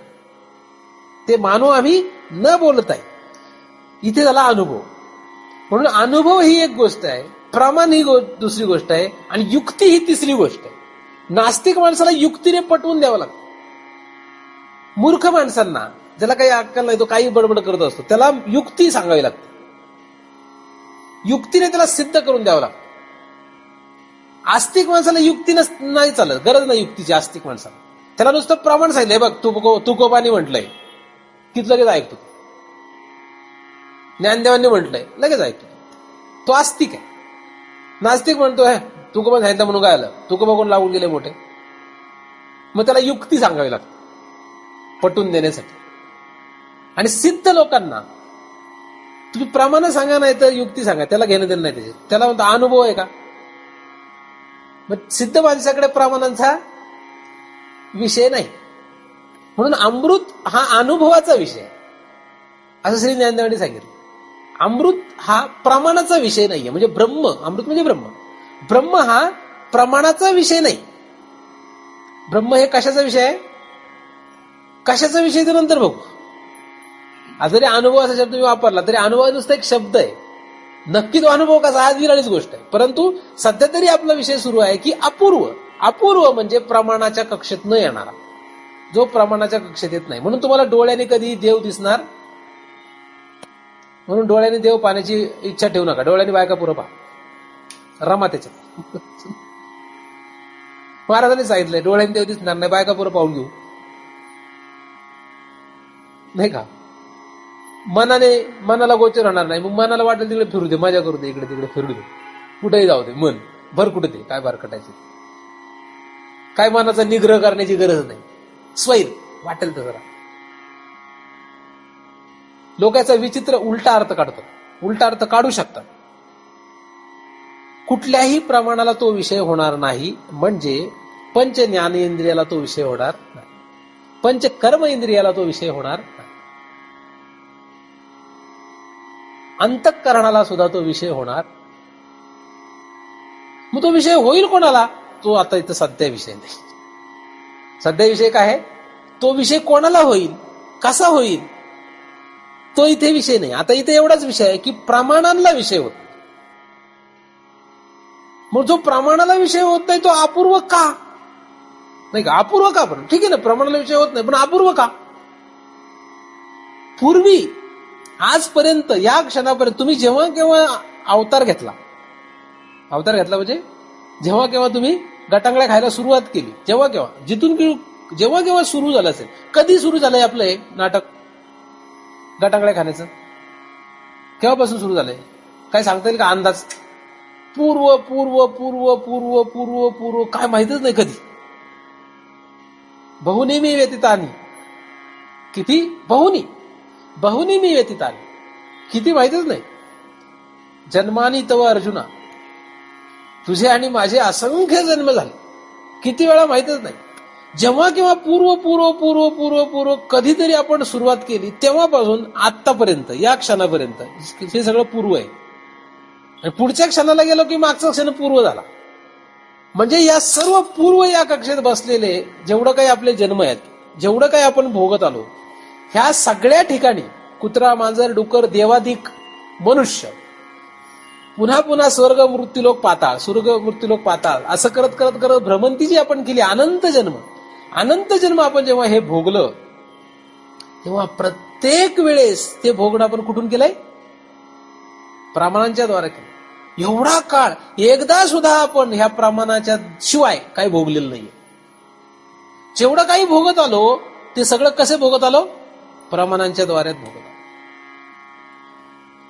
ते मानू आम्ही न बोलताही. इथे झाला अनुभव. म्हणून अनुभव ही एक गोष्ट आहे, प्रमाण ही दुसरी गोष्ट आहे, आणि युक्ती ही तिसरी गोष्ट आहे. नास्तिक माणसाला युक्तीने पटवून द्यावं लागतं. मूर्ख माणसांना, ज्याला काही अक्कल नाही, तो काही बडबड करत असतो, त्याला युक्ती सांगावी लागते. युक्तीने त्याला सिद्ध करून द्यावं लागतं. आस्तिक माणसाला युक्ती नाही चालत, गरज नाही युक्तीची. आस्तिक माणसाला त्याला नुसतं प्रमाण सांगितलंय, बघ तुकोबानी म्हटलंय की लगेच ऐकतो. ज्ञानदेवांनी म्हटलंय लगेच ऐकतो. तो आस्तिक आहे. नास्तिक म्हणतोय तुकोबा सांगितलं म्हणून काय आलं, तुकोबा कोण लावून गेले मोठे. मग त्याला युक्ती सांगावी लागते पटवून देण्यासाठी. आणि सिद्ध लोकांना तुम्ही प्रमाण सांगा नाही तर युक्ती सांगा, त्याला घेणं देणं नाही त्याच्यात. त्याला म्हणतो अनुभव आहे का. मग सिद्ध माणसाकडे प्रमाणांचा विषय नाही. म्हणून अमृत हा अनुभवाचा विषय आहे, असं श्री ज्ञानदेवांनी सांगितलं. अमृत हा प्रमाणाचा विषय नाहीये. म्हणजे ब्रह्म, अमृत म्हणजे ब्रह्म. ब्रह्म हा प्रमाणाचा विषय नाही. ब्रह्म हे कशाचा विषय आहे? कशाचा विषय ते नंतर बघू. आज जरी अनुभव असा शब्द मी वापरला तरी अनुभव नुसता एक शब्द आहे. नक्की तो अनुभव कसा, आज विराळीच गोष्ट आहे. परंतु सध्या तरी आपला विषय सुरू आहे की अपूर्व. अपूर्व म्हणजे प्रमाणाच्या कक्षेत न येणारा, जो प्रमाणाच्या कक्षेत येत नाही. म्हणून तुम्हाला डोळ्याने कधी देव दिसणार, म्हणून डोळ्याने देव पाहण्याची इच्छा ठेवू नका. डोळ्याने बायका पुरं पहा, रमा त्याच्यात. महाराजांनी सांगितलंय डोळ्याने देव दिसणार नाही, बायका पुरं पाहून घेऊ, नाही का. मनाला गोचर होणार नाही. मग मनाला वाटेल तिकडे फिरू दे, मजा करू दे, इकडे तिकडे फिरू दे, कुठेही जाऊ दे, मन भर कुठे दे, काय बार कटायचं. काय मनाचा निग्रह करण्याची गरज नाही. स्वैर वाटेल तर जरा. लोक याचा विचित्र उलटा अर्थ काढतात, उलटा अर्थ काढू शकतात. कुठल्याही प्रमाणाला तो विषय होणार नाही. म्हणजे पंच ज्ञानेंद्रियाला तो विषय होणार नाही, पंच कर्म इंद्रियाला तो विषय होणार नाही, अंतःकरणाला सुद्धा तो विषय होणार. मग तो विषय होईल कोणाला? तो आता इथं सध्या विषय नाही. सध्या विषय काय आहे? तो विषय कोणाला होईल, कसा होईल, तो इथे विषय नाही. आता इथे एवढाच विषय आहे की प्रमाणांना विषय होत. मग जो प्रमाणाला विषय होत नाही तो अपूर्व का? नाही का, अपूर्व का? पण ठीक आहे ना, प्रमाणाला विषय होत नाही पण अपूर्व का? पूर्वी आजपर्यंत या क्षणापर्यंत तुम्ही जेव्हा केव्हा अवतार घेतला म्हणजे जेव्हा केव्हा तुम्ही गटांगळ्या खायला सुरुवात केली, जेव्हा केव्हा जेव्हा केव्हा सुरू झालं असेल, कधी सुरू झालंय आपलं हे नाटक गटांगळ्या खाण्याचं? केव्हापासून सुरू झालंय? काय सांगता येईल का अंदाज? पूर्व पूर्व पूर्व पूर्व पूर्व पूर्व काय माहितच नाही कधी. बहुनी मी व्यतीतानी, किती बहुनी मी व्यतीतानी, किती माहितच नाही. जन्मानी तव अर्जुना, तुझे आणि माझे असंख्य जन्म झाले, किती वेळा माहितच नाही. जेव्हा केव्हा पूर्व पूर्व पूर्व पूर्व पूर्व कधीतरी आपण सुरुवात केली तेव्हापासून आतापर्यंत या क्षणापर्यंत हे सगळं पूर्व आहे. आणि पुढच्या क्षणाला गेलो की मागचा क्षण पूर्व झाला. म्हणजे या सर्व पूर्व या कक्षेत बसलेले जेवढं काही आपले जन्म आहेत, जेवढं काही आपण भोगत आलो, ह्या सगळ्या ठिकाणी कुत्रा, मांजर, डुकर, देवाधिक मनुष्य, पुन्हा पुन्हा स्वर्ग मृत्यूलोक पाताळ असं करत करत करत भ्रमंती जी आपण केली, अनंत जन्म आपण जेव्हा हे भोगलं, तेव्हा प्रत्येक वेळेस ते भोगणं आपण कुठून केलंय? प्रमाणांच्या द्वारे केलं. एवढा काळ एकदा सुद्धा आपण ह्या प्रमाणाच्या शिवाय काही भोगलेलं नाहीये. जेवढं काही भोगत आलो ते सगळं कसे भोगत आलो? प्रमाणांच्या द्वारेच भोगत आलो.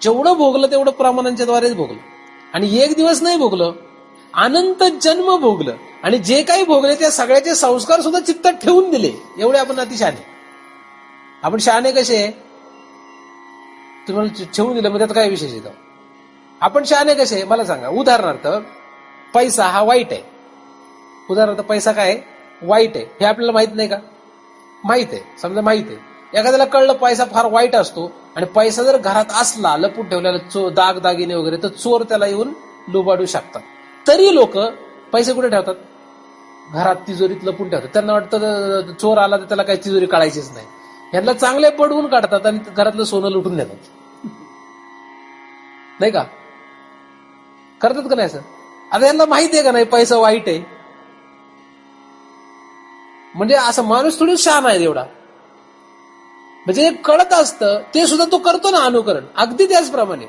जेवढं भोगलं तेवढं प्रमाणांच्या द्वारेच भोगलं. आणि एक दिवस नाही भोगलं, अनंत जन्म भोगलं. आणि जे काही भोगले त्या सगळ्याचे संस्कार सुद्धा चित्तात ठेवून दिले. एवढे आपण अतिशहाणे. आपण शहाणे कसे? तुम्हाला ठेवून दिलं मग त्यात काय विशेष येतं? आपण शहाणे कसे मला सांगा. उदाहरणार्थ पैसा हा वाईट आहे. उदाहरणार्थ पैसा काय वाईट आहे हे आपल्याला माहित नाही का? माहित आहे. समजा माहित आहे. एखाद्याला कळलं पैसा फार वाईट असतो आणि पैसा जर घरात असला लपून ठेवलेला दागदागिने वगैरे, तर चोर त्याला येऊन लुबाडू शकतात. तरी लोक पैसे कुठे ठेवतात? घरात तिजोरीत लपून ठेवतात. त्यांना वाटतं चोर आला तर त्याला काही तिजोरी काढायचीच नाही. यांना चांगले पडवून काढतात आणि घरातलं सोनं लुटून नेतात. नाही का? करतात का नाही असं? आता यांना माहिती आहे का नाही पैसा वाईट आहे? म्हणजे असं माणूस थोडी शहाणा आहे एवढा. म्हणजे कळत असतं ते सुद्धा तो करतो ना अनुकरण. अगदी त्याचप्रमाणे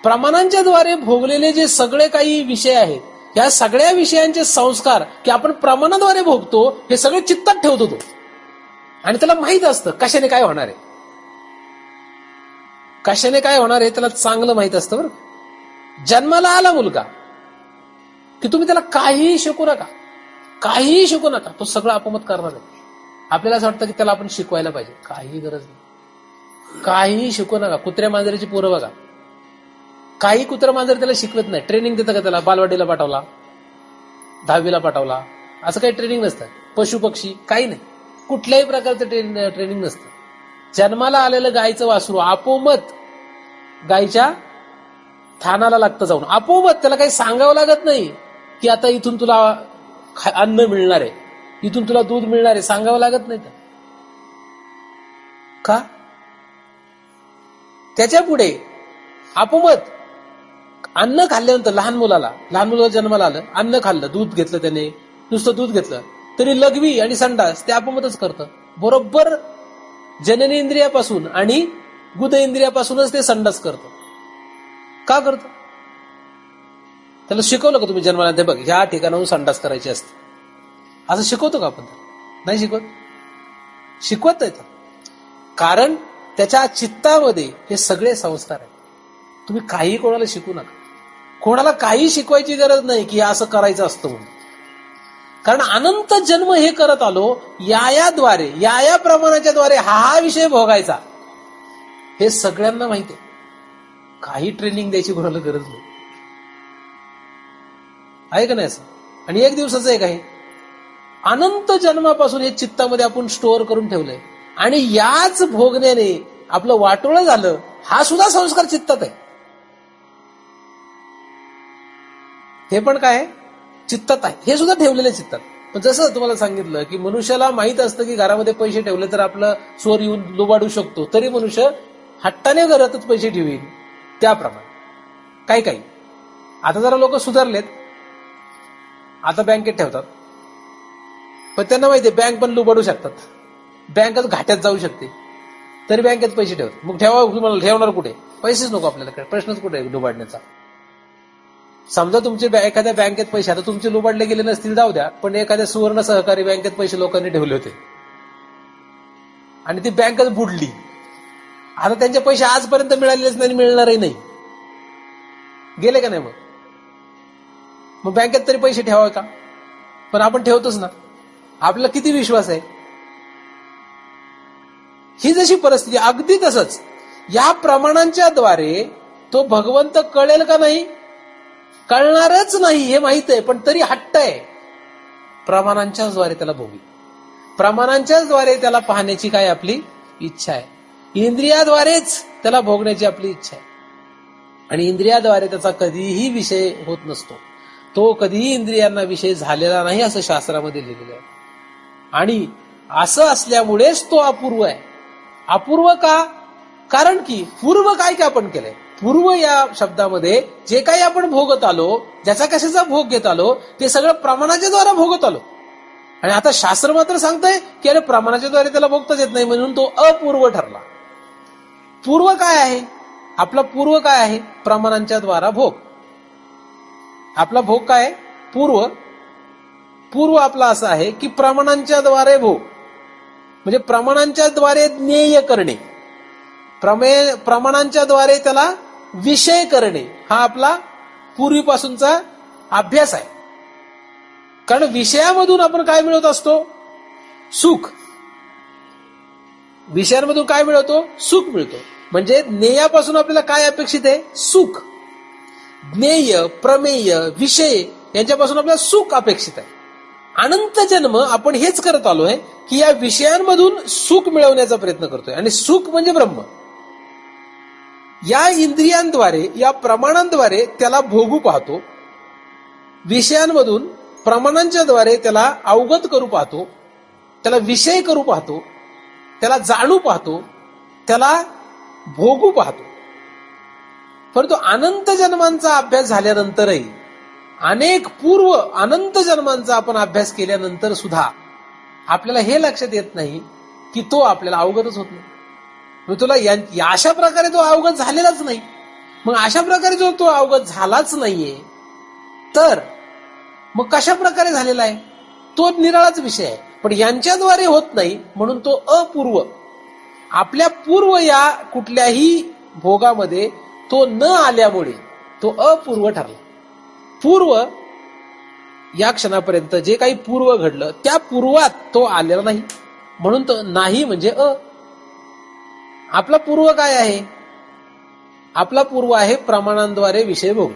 प्रमाणांच्या द्वारे भोगलेले जे सगळे काही विषय आहेत, या सगळ्या विषयांचे संस्कार की आपण प्रमाणाद्वारे भोगतो, हे सगळे चित्तात ठेवतो तो. आणि त्याला माहित असतं कशाने काय होणार आहे. कशाने काय होणार आहे त्याला चांगलं माहित असतं बरं. जन्माला आला मुलगा की तुम्ही त्याला काहीही शिकू नका, तो सगळं अपमत करणार आहे. आपल्याला असं वाटतं की त्याला आपण शिकवायला पाहिजे. काही गरज नाही. काहीही शिकवू नका. कुत्र्या मांजरीची पोरं बघा, काही कुत्रा मांजर त्याला शिकवत नाही. ट्रेनिंग देतं का त्याला? बालवाडीला पाठवला, 10वीला पाठवला, असं काही ट्रेनिंग नसतं. पशु पक्षी काही नाही, कुठल्याही प्रकारचं ट्रेनिंग नसतं. जन्माला आलेलं गायचं वासरू आपोमत गायच्या थानाला लागतं जाऊन. आपोमत त्याला काही सांगावं लागत नाही की आता इथून तुला अन्न मिळणार आहे, इथून तुला दूध मिळणार आहे, सांगावं लागत नाही. का? त्याच्या पुढे आपोमत अन्न खाल्ल्यानंतर लहान मुलाला जन्माला आलं, अन्न खाल्लं, दूध घेतलं, त्याने नुसतं दूध घेतलं तरी लघवी आणि संडास ते आपोमतच करतं. बरोबर जननी इंद्रियापासून आणि गुद इंद्रियापासूनच ते संडास करतं. का करतं? त्याला शिकवलं का तुम्ही जन्माला? ते बघ ह्या ठिकाणाहून संडास करायची असते, असं शिकवतो का आपण? नाही शिकवत नाही. कारण त्याच्या चित्तामध्ये हे सगळे संस्कार आहेत. तुम्ही काही कोणाला शिकू नका. कोणाला काही शिकवायची गरज नाही की असं करायचं असतं म्हणून. कारण अनंत जन्म हे करत आलो, याद्वारे या प्रमाणाच्या द्वारे हा विषय भोगायचा, हे सगळ्यांना माहिती आहे. काही ट्रेनिंग द्यायची कोणाला गरज नाही. आहे का नाही असं? आणि एक दिवसाचं एक आहे. अनंत जन्मापासून हे चित्तामध्ये आपण स्टोअर करून ठेवलंय. आणि याच भोगण्याने आपलं वाटोळं झालं, हा सुद्धा संस्कार चित्तात आहे. हे पण काय चित्तात आहे, हे सुद्धा ठेवलेले चित्तात. पण जसं तुम्हाला सांगितलं की मनुष्याला माहित असतं की घरामध्ये पैसे ठेवले तर आपलं चोर येऊन लुबाडू शकतो, तरी मनुष्य हट्टाने घरातच पैसे ठेवील. त्याप्रमाणे काही आता जरा लोक सुधारलेत, आता बँकेत ठेवतात. पण त्यांना माहितीये बँक पण लुबाडू शकतात, बँकच घाट्यात जाऊ शकते. तरी बँकेत पैसे ठेवतात. मग तुम्हाला ठेवणार कुठे? पैसेच नको आपल्याला, प्रश्नच कुठे आहे लुबाडण्याचा. समजा तुमचे एखाद्या बँकेत पैसे, आता तुमचे लुबाडले गेले नसतील जाऊ द्या, पण एखाद्या सुवर्ण सहकारी बँकेत पैसे लोकांनी ठेवले होते आणि ती बँकच बुडली. आता त्यांचे पैसे आजपर्यंत मिळालेच नाही, मिळणारही नाही, गेले का नाही? मग बँकेत तरी पैसे ठेवावे का? पण आपण ठेवतोच ना. आपल्याला किती विश्वास आहे. ही जशी परिस्थिती, अगदी तसंच या प्रमाणांच्या द्वारे तो भगवंत कळेल का नाही? कळणारच नाही हे माहित आहे, पण तरी हट्ट आहे. प्रमाणांच्याच द्वारे त्याला भोगी, प्रमाणांच्याच द्वारे त्याला पाहण्याची काय आपली इच्छा आहे. इंद्रियाद्वारेच त्याला भोगण्याची आपली इच्छा आहे. आणि इंद्रियाद्वारे त्याचा कधीही विषय होत नसतो. तो कधीही इंद्रियांना विषय झालेला नाही असं शास्त्रामध्ये लिहिलेलं आहे. आणि असं असल्यामुळेच तो अपूर्व आहे. अपूर्व का? कारण की पूर्व काय काय आपण केलंय. पूर्व या शब्दामध्ये जे काही आपण भोगत आलो, ज्याचा कशाचा भोग घेत आलो, ते सगळं प्रमाणाच्या द्वारे भोगत आलो. आणि आता शास्त्र मात्र सांगतंय की अरे प्रमाणाच्या द्वारे त्याला भोगताच येत नाही, म्हणून तो अपूर्व ठरला. पूर्व काय आहे? आपला पूर्व काय आहे? प्रमाणांच्या द्वारा भोग. आपला भोग काय आहे? पूर्व. पूर्व आपला असा आहे की प्रमाणांच्या द्वारे भोग, म्हणजे प्रमाणांच्या द्वारे ज्ञेय करणे, प्रमाणांच्या द्वारे त्याला विषय करणे, हा आपला पूर्वीपासूनचा अभ्यास आहे. कारण विषयामधून आपण काय मिळवत असतो? सुख. विषयांमधून काय मिळवतो? सुख मिळतो. म्हणजे ज्ञेयापासून आपल्याला काय अपेक्षित आहे? सुख. ज्ञेय, प्रमेय, विषय यांच्यापासून आपल्याला सुख अपेक्षित आहे. अनंत जन्म आपण हेच करत आलोय की या विषयांमधून सुख मिळवण्याचा प्रयत्न करतोय. आणि सुख म्हणजे ब्रह्म. या इंद्रियांद्वारे, या प्रमाणांद्वारे त्याला भोगू पाहतो. विषयांमधून प्रमाणांच्या द्वारे त्याला अवगत करू पाहतो, त्याला विषय करू पाहतो, त्याला जाणू पाहतो, त्याला भोगू पाहतो. परंतु अनंत जन्मांचा अभ्यास झाल्यानंतरही, अनेक पूर्व अनंत जन्मांचा आपण अभ्यास केल्यानंतर सुद्धा आपल्याला हे लक्षात येत नाही की तो आपल्याला अवगतच होत नाही. मग तुला अशा प्रकारे तो अवगत झालेलाच नाही. मग अशा प्रकारे जो तो अवगत झालाच नाहीये, तर मग कशा प्रकारे झालेला आहे? तो निराळाच विषय आहे. पण यांच्याद्वारे होत नाही, म्हणून तो अपूर्व. आपल्या पूर्व या कुठल्याही भोगामध्ये तो न आल्यामुळे तो अपूर्व ठरला. पूर्व या क्षणापर्यंत जे काही पूर्व घडलं त्या पूर्वात तो आलेला नाही, म्हणून तो नाही म्हणजे आपला पूर्व काय आहे? आपला पूर्व आहे प्रमाणांद्वारे विषय भोग,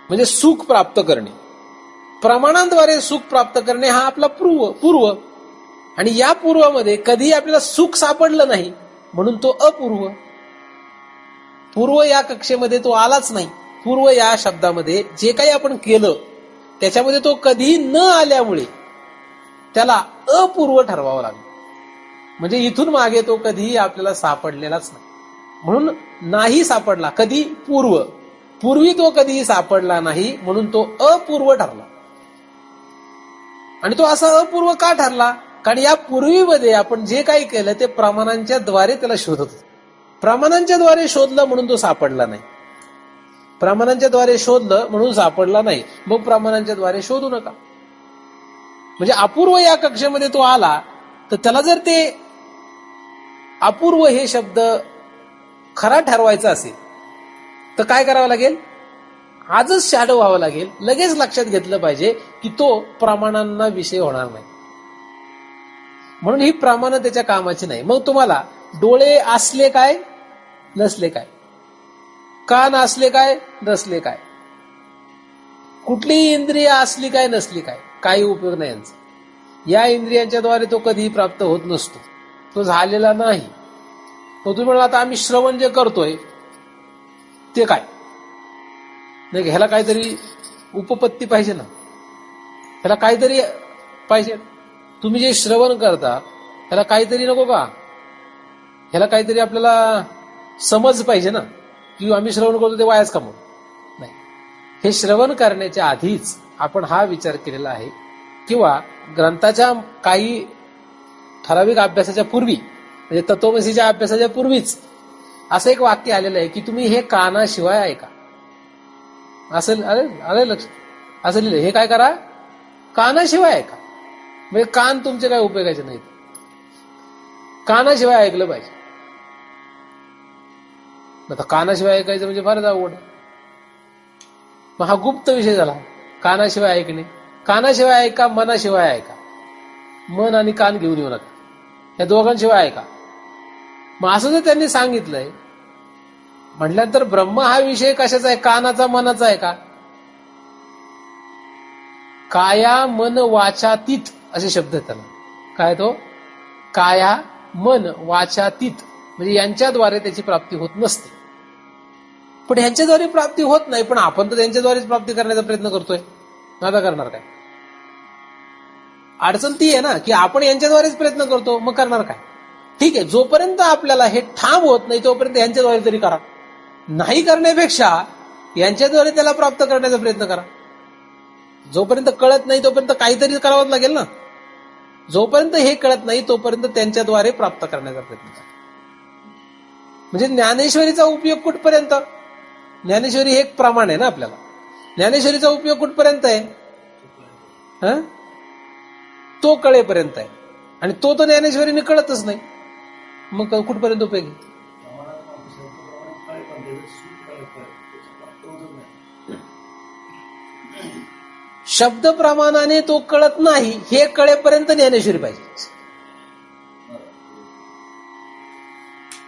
म्हणजे सुख प्राप्त करणे. प्रमाणांद्वारे सुख प्राप्त करणे हा आपला पूर्व. आणि या पूर्वामध्ये कधी आपल्याला सुख सापडलं नाही, म्हणून तो अपूर्व. पूर्व या कक्षेमध्ये तो आलाच नाही. पूर्व या शब्दामध्ये जे काही आपण केलं त्याच्यामध्ये तो कधी न आल्यामुळे त्याला अपूर्व ठरवावं लागलं. म्हणजे इथून मागे तो कधीही आपल्याला सापडलेलाच नाही, म्हणून नाही सापडला. कधी? पूर्वी तो कधीही सापडला नाही, म्हणून तो अपूर्व ठरला. आणि तो असा अपूर्व का ठरला? कारण या पूर्वीमध्ये आपण जे काही केलं ते प्रमाणांच्या द्वारे त्याला शोधत होतो. प्रमाणांच्या द्वारे शोधलं म्हणून तो सापडला नाही. प्रमाणांच्या द्वारे शोधलं म्हणून सापडला नाही, मग प्रमाणांच्या द्वारे शोधू नका. म्हणजे अपूर्व या कक्षेमध्ये तो आला, तर त्याला जर ते अपूर्व हे शब्द खरा ठरवायचा असेल तर काय करावं लागेल? आजच शॅडो व्हावं लागेल. लगेच लक्षात घेतलं पाहिजे की तो प्रमाणांना विषय होणार नाही, म्हणून ही प्रमाण त्याच्या कामाची नाही. मग तुम्हाला डोळे असले काय नसले काय, कान असले काय नसले काय, कुठलीही इंद्रिय असली काय नसली काय, काही उपयोग नाही यांचा. या इंद्रियांच्या द्वारे तो कधीही प्राप्त होत नसतो, तो झालेला नाही. तो तुम्ही म्हणा आता आम्ही श्रवण जे करतोय ते काय नाही, ह्याला काहीतरी उपपत्ती पाहिजे ना, ह्याला काहीतरी पाहिजे. तुम्ही जे श्रवण करता ह्याला काहीतरी नको का? ह्याला काहीतरी आपल्याला समज पाहिजे ना, की आम्ही श्रवण करतो ते वायाच का? म्हणून नाही. हे श्रवण करण्याच्या आधीच आपण हा विचार केलेला आहे, किंवा ग्रंथाच्या काही ठराविक अभ्यासाच्या पूर्वी म्हणजे तत्वमसीच्या अभ्यासाच्या पूर्वीच असं एक वाक्य आलेलं आहे की तुम्ही हे कानाशिवाय ऐका. असं आलं लक्ष, असं लिहिलं, हे काय करा, कानाशिवाय ऐका. म्हणजे कान तुमचे काय उपयोगाचे नाहीत, कानाशिवाय ऐकलं पाहिजे. आता कानाशिवाय ऐकायचं म्हणजे फारच अवघड आहे. मग हा गुप्त विषय झाला, कानाशिवाय ऐकणे. कानाशिवाय ऐका, मनाशिवाय ऐका. मन आणि कान घेऊन येऊ नका, या दोघांशिवाय ऐका. मग असं जर त्यांनी सांगितलंय म्हटल्यानंतर ब्रह्म हा विषय कशाचा आहे, कानाचा, मनाचा आहे का? काया मन वाचातीत असे शब्द आहेत त्याला. काय तो? काया मन वाचातीत, म्हणजे यांच्याद्वारे त्याची प्राप्ती होत नसते. पण यांच्याद्वारे प्राप्ती होत नाही, पण आपण तर त्यांच्याद्वारेच प्राप्ती करण्याचा प्रयत्न करतोय. आता करणार काय? अडचण ती आहे ना की आपण यांच्याद्वारेच प्रयत्न करतो, मग करणार काय? ठीक आहे, जोपर्यंत आपल्याला हे ठाम होत नाही तोपर्यंत यांच्याद्वारे तरी करा. नाही करण्यापेक्षा यांच्याद्वारे त्याला प्राप्त करण्याचा प्रयत्न करा. जोपर्यंत कळत नाही तोपर्यंत काहीतरी करावंच लागेल ना. जोपर्यंत हे कळत नाही तोपर्यंत त्यांच्याद्वारे प्राप्त करण्याचा प्रयत्न करा. म्हणजे ज्ञानेश्वरीचा उपयोग कुठपर्यंत? ज्ञानेश्वरी हे एक प्रमाण आहे ना आपल्याला. ज्ञानेश्वरीचा उपयोग कुठपर्यंत आहे? तो कळेपर्यंत आहे. आणि तो तर ज्ञानेश्वरीने कळतच नाही, मग कुठपर्यंत उपयोगी? शब्द प्रमाणाने तो कळत नाही हे कळेपर्यंत ज्ञानेश्वरी पाहिजे.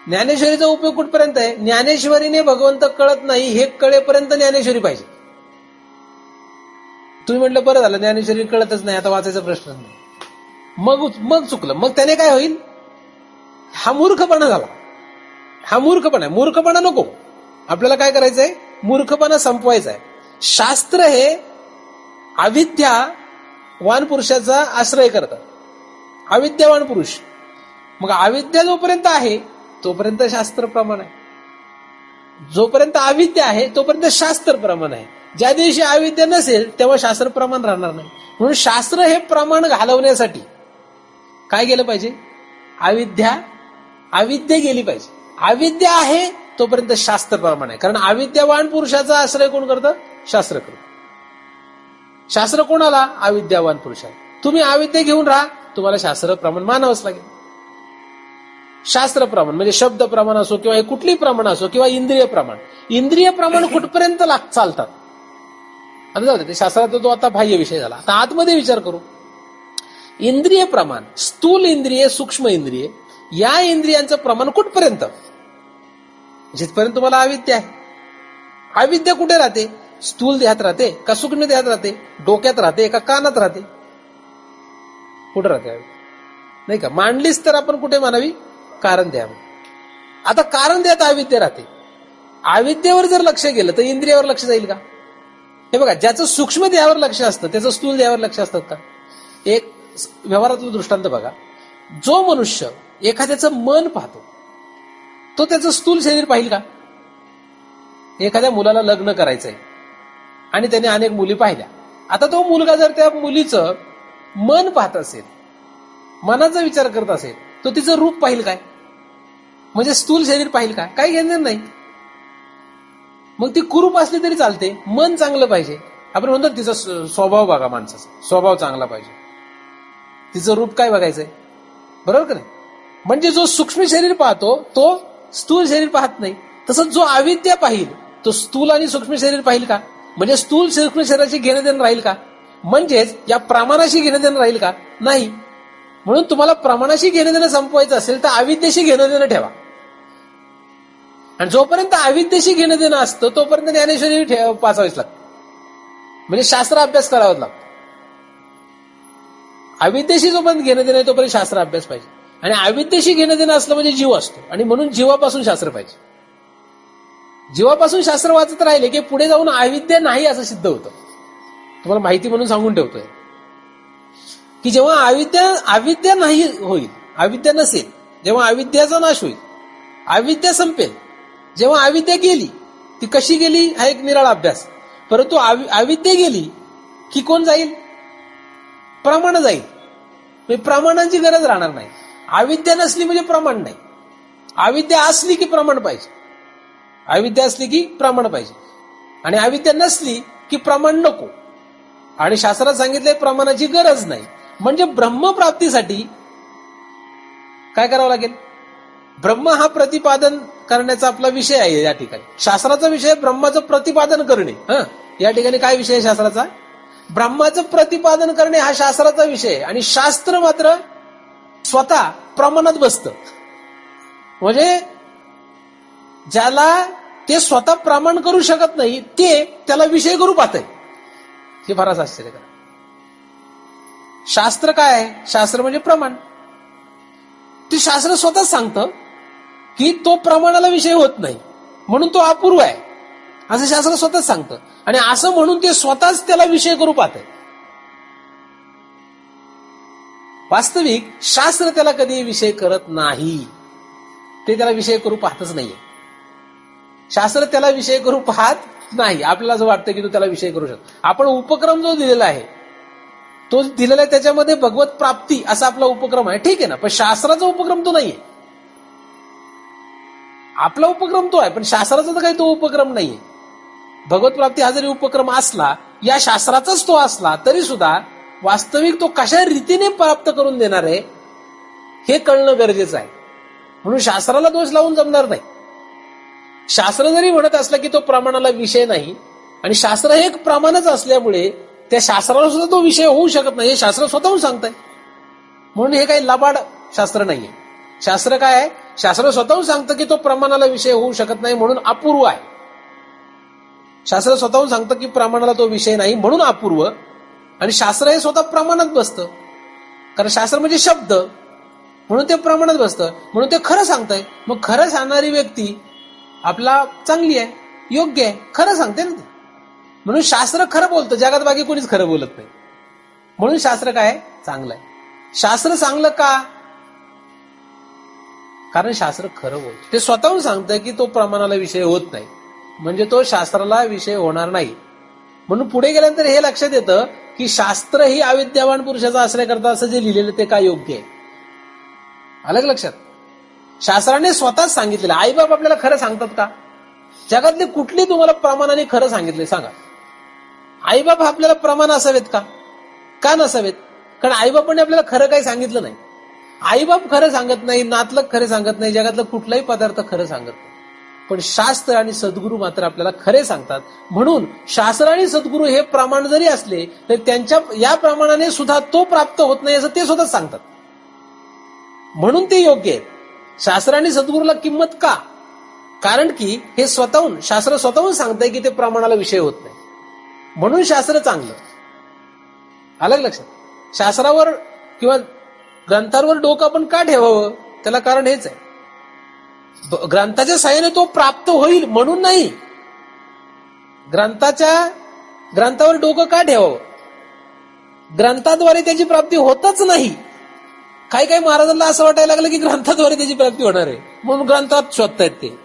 ज्ञानेश्वरीचा उपयोग कुठपर्यंत आहे? ज्ञानेश्वरीने भगवंत कळत नाही हे कळेपर्यंत ज्ञानेश्वरी पाहिजे. तुम्ही म्हटलं बरं झालं, ज्ञानेश्वरी कळतच नाही, आता वाचायचा प्रश्न नाही. मग चुकलं. मग त्याने काय होईल? हा मूर्खपणा झाला. हा मूर्खपणा आहे. मूर्खपणा नको. आपल्याला काय करायचंय? मूर्खपणा संपवायचा आहे. शास्त्र हे अविद्यावान पुरुषाचा आश्रय करतात. अविद्यावान पुरुष. मग अविद्या जोपर्यंत आहे तोपर्यंत शास्त्र प्रमाण आहे. जोपर्यंत अविद्या आहे तोपर्यंत शास्त्र प्रमाण आहे. ज्या दिवशी अविद्या नसेल तेव्हा शास्त्र प्रमाण राहणार नाही. म्हणून शास्त्र हे प्रमाण घालवण्यासाठी काय केलं पाहिजे? अविद्या गेली पाहिजे. अविद्या आहे तोपर्यंत शास्त्र प्रमाण आहे. कारण अविद्यावान पुरुषाचा आश्रय कोण करतं? शास्त्र करतं. शास्त्र कोणाला? अविद्यावान पुरुषाला. तुम्ही अविद्या घेऊन राहा, तुम्हाला शास्त्र प्रमाण मानावंच लागेल. शास्त्र प्रमाण म्हणजे शब्द प्रमाण असो किंवा हे कुठलीही प्रमाण असो किंवा इंद्रिय प्रमाण. इंद्रिय प्रमाण कुठपर्यंत चालतात? आता जाऊ दे, ते शास्त्राचा तो आता बाह्य विषय झाला. आता आतमध्ये विचार करू. इंद्रिय प्रमाण, स्थूल इंद्रिय, सूक्ष्म इंद्रिय, या इंद्रियांचं प्रमाण कुठपर्यंत? जिथपर्यंत तुम्हाला अविद्या आहे. अविद्या कुठे राहते? स्थूल देहात राहते का सूक्ष्म देहात राहते? डोक्यात राहते का कानात राहते? कुठे राहते? नाही का? मांडलीच तर आपण कुठे मानावी? कारण देहावर. आता कारण देहात अविद्या राहते. अविद्येवर जर लक्ष गेलं तर इंद्रियावर लक्ष जाईल का? हे बघा, ज्याचं सूक्ष्म देहावर लक्ष असतं त्याचं स्थूल देहावर लक्ष असतं का? एक व्यवहारातलं दृष्टांत बघा. जो मनुष्य एखाद्याचं मन पाहतो तो त्याचं स्थूल शरीर पाहिल का? एखाद्या मुलाला लग्न करायचंय आणि त्याने अनेक मुली पाहिल्या. आता तो मुलगा जर त्या मुलीचं मन पाहत असेल, मनाचा विचार करत असेल, तो तिचं रूप पाहिल काय? म्हणजे स्थूल शरीर पाहिल का? काही घेणं नाही. मग ती कुरूप असली तरी चालते, मन चांगलं पाहिजे. आपण म्हणतो तिचा स्वभाव बघा, माणसाचा स्वभाव चांगला पाहिजे. तिचं रूप काय बघायचंय? बरोबर का नाही? म्हणजे जो सूक्ष्म शरीर पाहतो तो स्थूल शरीर पाहत नाही. तसंच जो अविद्या पाहिल तो स्थूल आणि सूक्ष्म शरीर पाहिल का? म्हणजे स्थूल सूक्ष्म शरीराशी घेणं देणं राहील का? म्हणजेच या प्रमाणाशी घेणं देणं राहील का? नाही. म्हणून तुम्हाला प्रमाणाशी घेणं देणं संपवायचं असेल तर अविद्येशी घेणं देणं ठेवा. आणि जोपर्यंत अविद्येशी घेणं देणं असतं तोपर्यंत ज्ञानेश्वरी वाचावीच लागते. म्हणजे शास्त्र अभ्यास करावाच लागतो. अविद्येशी जोपर्यंत घेणं देणं तोपर्यंत शास्त्र अभ्यास पाहिजे. आणि अविद्येशी घेणं देणं असलं म्हणजे जीव असतो. आणि म्हणून जीवापासून शास्त्र पाहिजे. जीवापासून शास्त्र वाचत राहिले की पुढे जाऊन अविद्या नाही असं सिद्ध होतं. तुम्हाला माहिती म्हणून सांगून ठेवतोय की जेव्हा अविद्या नाही होईल, अविद्या नसेल, जेव्हा अविद्याचा नाश होईल, अविद्या संपेल, जेव्हा अविद्या गेली, ती कशी गेली हा एक निराळा अभ्यास. परंतु अविद्या गेली की कोण जाईल? प्रमाण जाईल. प्रमाणांची गरज राहणार नाही. अविद्या नसली म्हणजे प्रमाण नाही. अविद्या असली की प्रमाण पाहिजे. अविद्या असली की प्रमाण पाहिजे आणि अविद्या नसली की प्रमाण नको. आणि शास्त्रात सांगितलंय प्रमाणाची गरज नाही. म्हणजे ब्रह्मप्राप्तीसाठी काय करावं लागेल? ब्रह्म हा प्रतिपादन करण्याचा आपला विषय आहे. या ठिकाणी शास्त्राचा विषय ब्रह्माचं प्रतिपादन करणे. या ठिकाणी काय विषय आहे शास्त्राचा? ब्रह्माचं प्रतिपादन करणे हा शास्त्राचा विषय आहे. आणि शास्त्र मात्र स्वतः प्रमाणात बसतं. म्हणजे ज्याला ते स्वतः प्रमाण करू शकत नाही ते त्याला विषय करू पाहतंय. हे फारच आश्चर्यकारक. शास्त्र काय आहे? शास्त्र म्हणजे प्रमाण. ते शास्त्र स्वतःच सांगतं की तो प्रमाणाला विषय होत नाही म्हणून तो अपूर्व आहे असं शास्त्र स्वतःच सांगतं. आणि असं म्हणून ते स्वतःच त्याला विषय करू पाहतंय. वास्तविक शास्त्र त्याला कधी विषय करत नाही. ते त्याला विषय करू पाहतच नाहीये. शास्त्र त्याला विषय करू पाहत नाही. आपल्याला असं वाटतं की तो त्याला विषय करू शकतो. आपण उपक्रम जो दिलेला आहे तो दिलेला आहे त्याच्यामध्ये भगवत प्राप्ती असा आपला उपक्रम आहे. ठीक आहे ना. पण शास्त्राचा उपक्रम तो नाहीये. आपला उपक्रम तो आहे पण शास्त्राचा तर काही तो उपक्रम नाहीये. भगवत प्राप्ती हा जरी उपक्रम असला या शास्त्राचाच तो असला तरी सुद्धा वास्तविक तो कशा रीतीने प्राप्त करून देणार आहे हे कळणं गरजेचं आहे. म्हणून शास्त्राला दोष लावून जमणार नाही. शास्त्र जरी म्हणत असलं की तो प्रमाणाला विषय नाही आणि शास्त्र हे एक प्रमाणच असल्यामुळे त्या शास्त्राला सुद्धा तो विषय होऊ शकत नाही हे शास्त्र स्वतःहून सांगतंय. म्हणून हे काही लबाड शास्त्र नाहीये. शास्त्र काय आहे? शास्त्र स्वतःहून सांगतं की तो प्रमाणाला विषय होऊ शकत नाही म्हणून अपूर्व आहे. शास्त्र स्वतःहून सांगतं की प्रमाणाला तो विषय नाही म्हणून अपूर्व. आणि शास्त्र हे स्वतः प्रमाणात बसतं कारण शास्त्र म्हणजे शब्द म्हणून ते प्रमाणात बसतं म्हणून ते खरं सांगतंय. मग खरं सांगणारी व्यक्ती आपला चांगली आहे, योग्य आहे, खरं सांगते ना ते. म्हणून शास्त्र खरं बोलतं. जगात बाकी कोणीच खरं बोलत नाही म्हणून शास्त्र काय चांगलं आहे. शास्त्र चांगलं का? कारण शास्त्र खरं बोलतं. ते स्वतःहून सांगतंय की तो प्रमाणाला विषय होत नाही म्हणजे तो शास्त्राला विषय होणार नाही. म्हणून पुढे गेल्यानंतर हे लक्षात येतं की शास्त्र ही अविद्यावान पुरुषाचा आश्रय करता असं जे लिहिलेलं ते काय योग्य आहे. अलग लक्षात. शास्त्राने स्वतःच सांगितलेलं. आईबाप आपल्याला खरं सांगतात का? जगातले कुठले तुम्हाला प्रमाणाने खरं सांगितले सांगा? आईबाप आपल्याला प्रमाण असावेत का? का नसावेत? कारण आईबापाने आपल्याला खरं काही सांगितलं नाही. आईबाप खरं सांगत नाही, नातलग खरं सांगत नाही, जगातला कुठलाही पदार्थ खरं सांगत नाही. पण शास्त्र आणि सद्गुरू मात्र आपल्याला खरे सांगतात. म्हणून शास्त्र आणि सद्गुरू हे प्रमाण जरी असले तर त्यांच्या या प्रमाणाने सुद्धा तो प्राप्त होत नाही असं ते स्वतःच सांगतात. म्हणून ते योग्य आहेत. शास्त्र आणि सद्गुरूला किंमत का? कारण की हे स्वतःहून शास्त्र स्वतःहून सांगतंय की ते प्रमाणाला विषय होत नाही म्हणून शास्त्र चांगलं. अलग लक्षात. शास्त्रावर किंवा ग्रंथांवर डोकं आपण का ठेवावं? त्याला कारण हेच आहे. ग्रंथाच्या साहाय्याने तो प्राप्त होईल म्हणून नाही. ग्रंथावर डोकं का ठेवावं? ग्रंथाद्वारे त्याची प्राप्ती होतच नाही. काही काही महाराजांना असं वाटायला लागलं की ग्रंथाद्वारे त्याची प्राप्ती होणार आहे म्हणून ग्रंथात शोधतायत, ते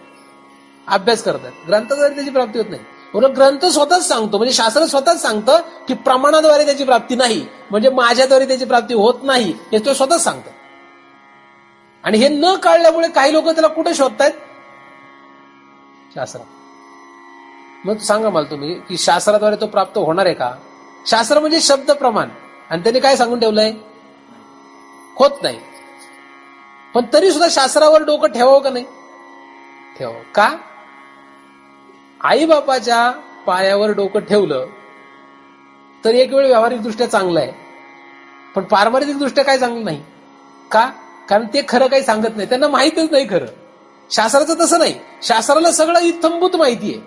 अभ्यास करतात. ग्रंथाद्वारे त्याची प्राप्ती होत नाही. म्हणून ग्रंथ स्वतःच सांगतो म्हणजे शास्त्र स्वतःच सांगतं की प्रमाणाद्वारे त्याची प्राप्ती नाही म्हणजे माझ्याद्वारे त्याची प्राप्ती होत नाही हे तो स्वतःच सांगतो. आणि हे न कळल्यामुळे काही लोक त्याला कुठे शोधतायत? शास्त्रात. मग सांगा मला तुम्ही की शास्त्राद्वारे तो प्राप्त होणार आहे का? शास्त्र म्हणजे शब्द प्रमाण आणि त्याने काय सांगून ठेवलंय? होत नाही. पण तरी सुद्धा शास्त्रावर डोकं ठेवावं का नाही? ठेवावं. का? आई बापाच्या पायावर डोकं ठेवलं तर एक वेळ व्यावहारिक दृष्ट्या चांगलं आहे पण पारमार्थिक दृष्ट्या काय चांगलं नाही. का? कारण ते खरं काही सांगत नाही. त्यांना माहितच नाही खरं. शास्त्राचं तसं नाही. शास्त्राला सगळं इत्थंभूत माहिती आहे.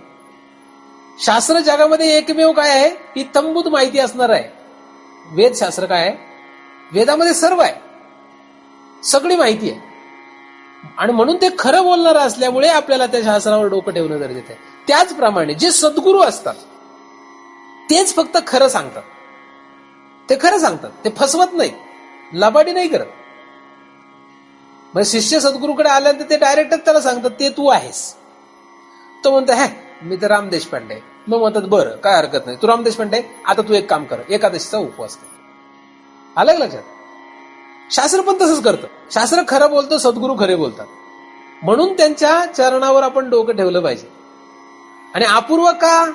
शास्त्र जगामध्ये एकमेव काय आहे? इत्थंभूत माहिती असणार आहे. वेदशास्त्र काय आहे? वेदामध्ये सर्व आहे, सगळी माहिती आहे. आणि म्हणून ते खरं बोलणार असल्यामुळे आपल्याला त्या शास्त्रावर डोकं ठेवणं गरजेचं आहे. त्याचप्रमाणे जे सद्गुरू असतात तेच फक्त खरं सांगतात. ते खरं सांगतात, ते फसवत नाहीत, लबाडी नाही करत. मग शिष्य सद्गुरूकडे आल्यानंतर ते डायरेक्टच त्याला सांगतात ते तू आहेस. तो म्हणतो मी तर राम देशपांडे. मग म्हणतात बरं काय हरकत नाही, तू राम देशपांडे, आता तू एक काम कर, एकादशीचा उपवास कर. अलग लक्षात. शास्त्र पण तसंच करतं. शास्त्र खरं बोलतं, सद्गुरू खरे बोलतात. म्हणून त्यांच्या चरणावर आपण डोकं ठेवलं पाहिजे. आणि अपूर्व का?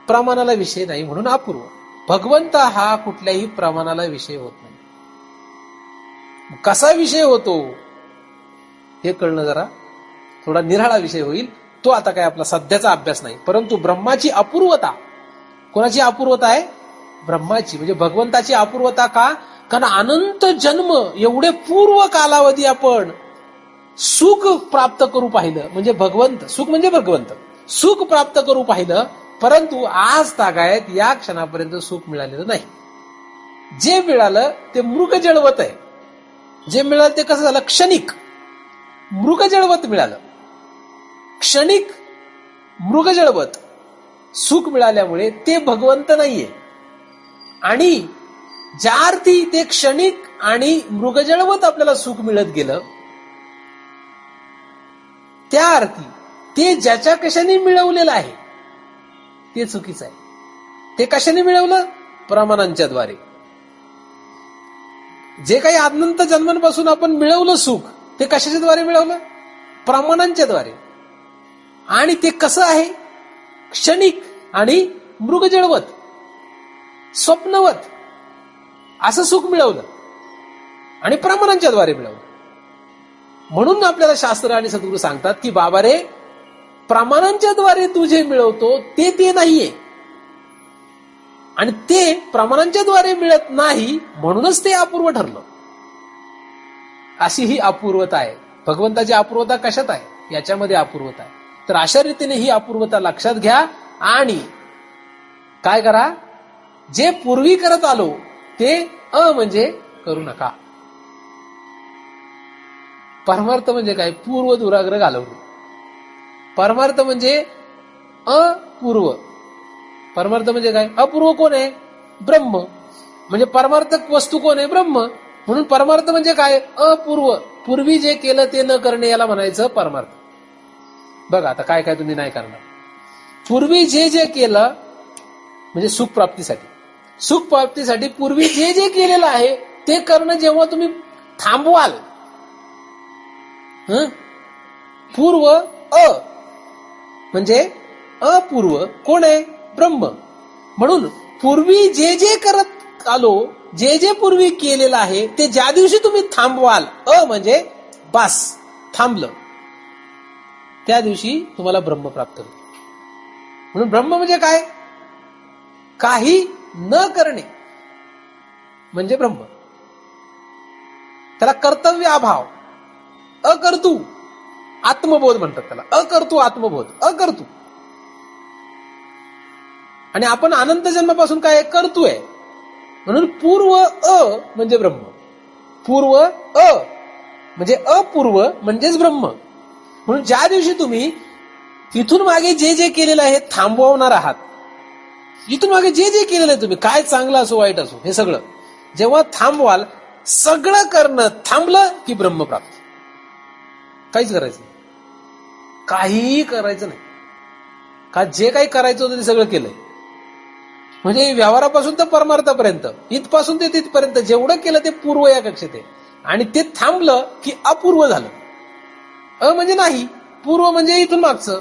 प्रमाणाला विषय नाही म्हणून अपूर्व. भगवंत हा कुठल्याही प्रमाणाला विषय होत नाही. कसा विषय होतो हे कळणं जरा थोडा निराळा विषय होईल. तो आता काय आपला सध्याचा अभ्यास नाही. परंतु ब्रह्माची अपूर्वता, कोणाची अपूर्वता आहे? ब्रह्माची. म्हणजे भगवंताची अपूर्वता का? कारण अनंत जन्म एवढे पूर्व कालावधी आपण सुख प्राप्त करू पाहिलं. म्हणजे भगवंत, सुख म्हणजे भगवंत, सुख प्राप्त करू पाहिलं. परंतु आज तागायत या क्षणापर्यंत सुख मिळालेलं नाही. जे मिळालं ते मृगजळवत आहे. जे मिळालं ते कसं झालं? क्षणिक मृगजळवत मिळालं. क्षणिक मृगजळवत सुख मिळाल्यामुळे ते भगवंत नाहीये. आणि ज्या अर्थी ते क्षणिक आणि मृगजळवत आपल्याला सुख मिळत गेलं, त्या अर्थी ते ज्याच्या कशाने मिळवलेलं आहे ते चुकीचं आहे. ते कशाने मिळवलं? प्रमाणांच्या द्वारे. जे काही अनंत जन्मांपासून आपण मिळवलं सुख, ते कशाच्या द्वारे मिळवलं? प्रमाणांच्या द्वारे. आणि ते कसं आहे? क्षणिक आणि मृगजळवत, स्वप्नवत असं सुख मिळवलं आणि प्रमाणांच्या द्वारे मिळवलं. म्हणून आपल्याला शास्त्र आणि सद्गुरू सांगतात की बाबा रे, प्रमाणांच्या द्वारे तू जे मिळवतो ते नाहीये. आणि ते प्रमाणांच्या द्वारे मिळत नाही म्हणूनच ते अपूर्व ठरलं. अशी ही अपूर्वता आहे. भगवंताची अपूर्वता कशात आहे? याच्यामध्ये अपूर्वता आहे. तर अशा रीतीने ही अपूर्वता लक्षात घ्या आणि काय करा? जे पूर्वी करत आलो ते म्हणजे करू नका. परमार्थ म्हणजे काय? पूर्व दुराग्रह घालवणे. परमार्थ म्हणजे अपूर्व. परमार्थ म्हणजे काय? अपूर्व कोण आहे? ब्रह्म. म्हणजे परमार्थक वस्तू कोण आहे? ब्रह्म. म्हणून परमार्थ म्हणजे काय? अपूर्व. पूर्वी जे केलं ते न करणे याला म्हणायचं परमार्थ. बघा आता काय काय तुम्ही नाही करणार. पूर्वी जे जे केलं म्हणजे सुख प्राप्तीसाठी, सुख प्राप्तीसाठी पूर्वी जे जे केलेलं आहे ते करणं जेव्हा तुम्ही थांबवाल, पूर्व म्हणजे अपूर्व कोण आहे? ब्रह्म. म्हणून पूर्वी जे जे करत आलो, जे जे पूर्वी केलेलं आहे ते ज्या दिवशी तुम्ही थांबवाल, म्हणजे बस थांबलं, त्या दिवशी तुम्हाला ब्रह्म प्राप्त होईल. म्हणून ब्रह्म म्हणजे काय? काही न करणे म्हणजे ब्रह्म. त्याला कर्तव्य अभाव, अकर्तू आत्मबोध म्हणतात त्याला. अकर्तू आत्मबोध, अकर्तू. आणि आपण अनंत जन्मापासून काय कर्तू आहे. म्हणून पूर्व म्हणजे ब्रह्म. पूर्व म्हणजे अपूर्व म्हणजेच ब्रह्म. म्हणून ज्या दिवशी तुम्ही इथून मागे जे जे केलेलं आहे थांबवणार आहात, इथून मागे जे जे केलेलं आहे तुम्ही, काय चांगलं असो वाईट असो, हे सगळं जेव्हा थांबवाल, सगळं करणं थांबलं की ब्रह्मप्राप्ती. काहीच करायचं नाही, काहीही करायचं नाही. का जे काही करायचं होतं ते सगळं केलंय. म्हणजे व्यवहारापासून तर परमार्थापर्यंत, इथपासून ते तिथपर्यंत जेवढं केलं ते पूर्व या कक्षेत आहे. आणि ते थांबलं की अपूर्व झालं. म्हणजे नाही, पूर्व म्हणजे इथून मागचं.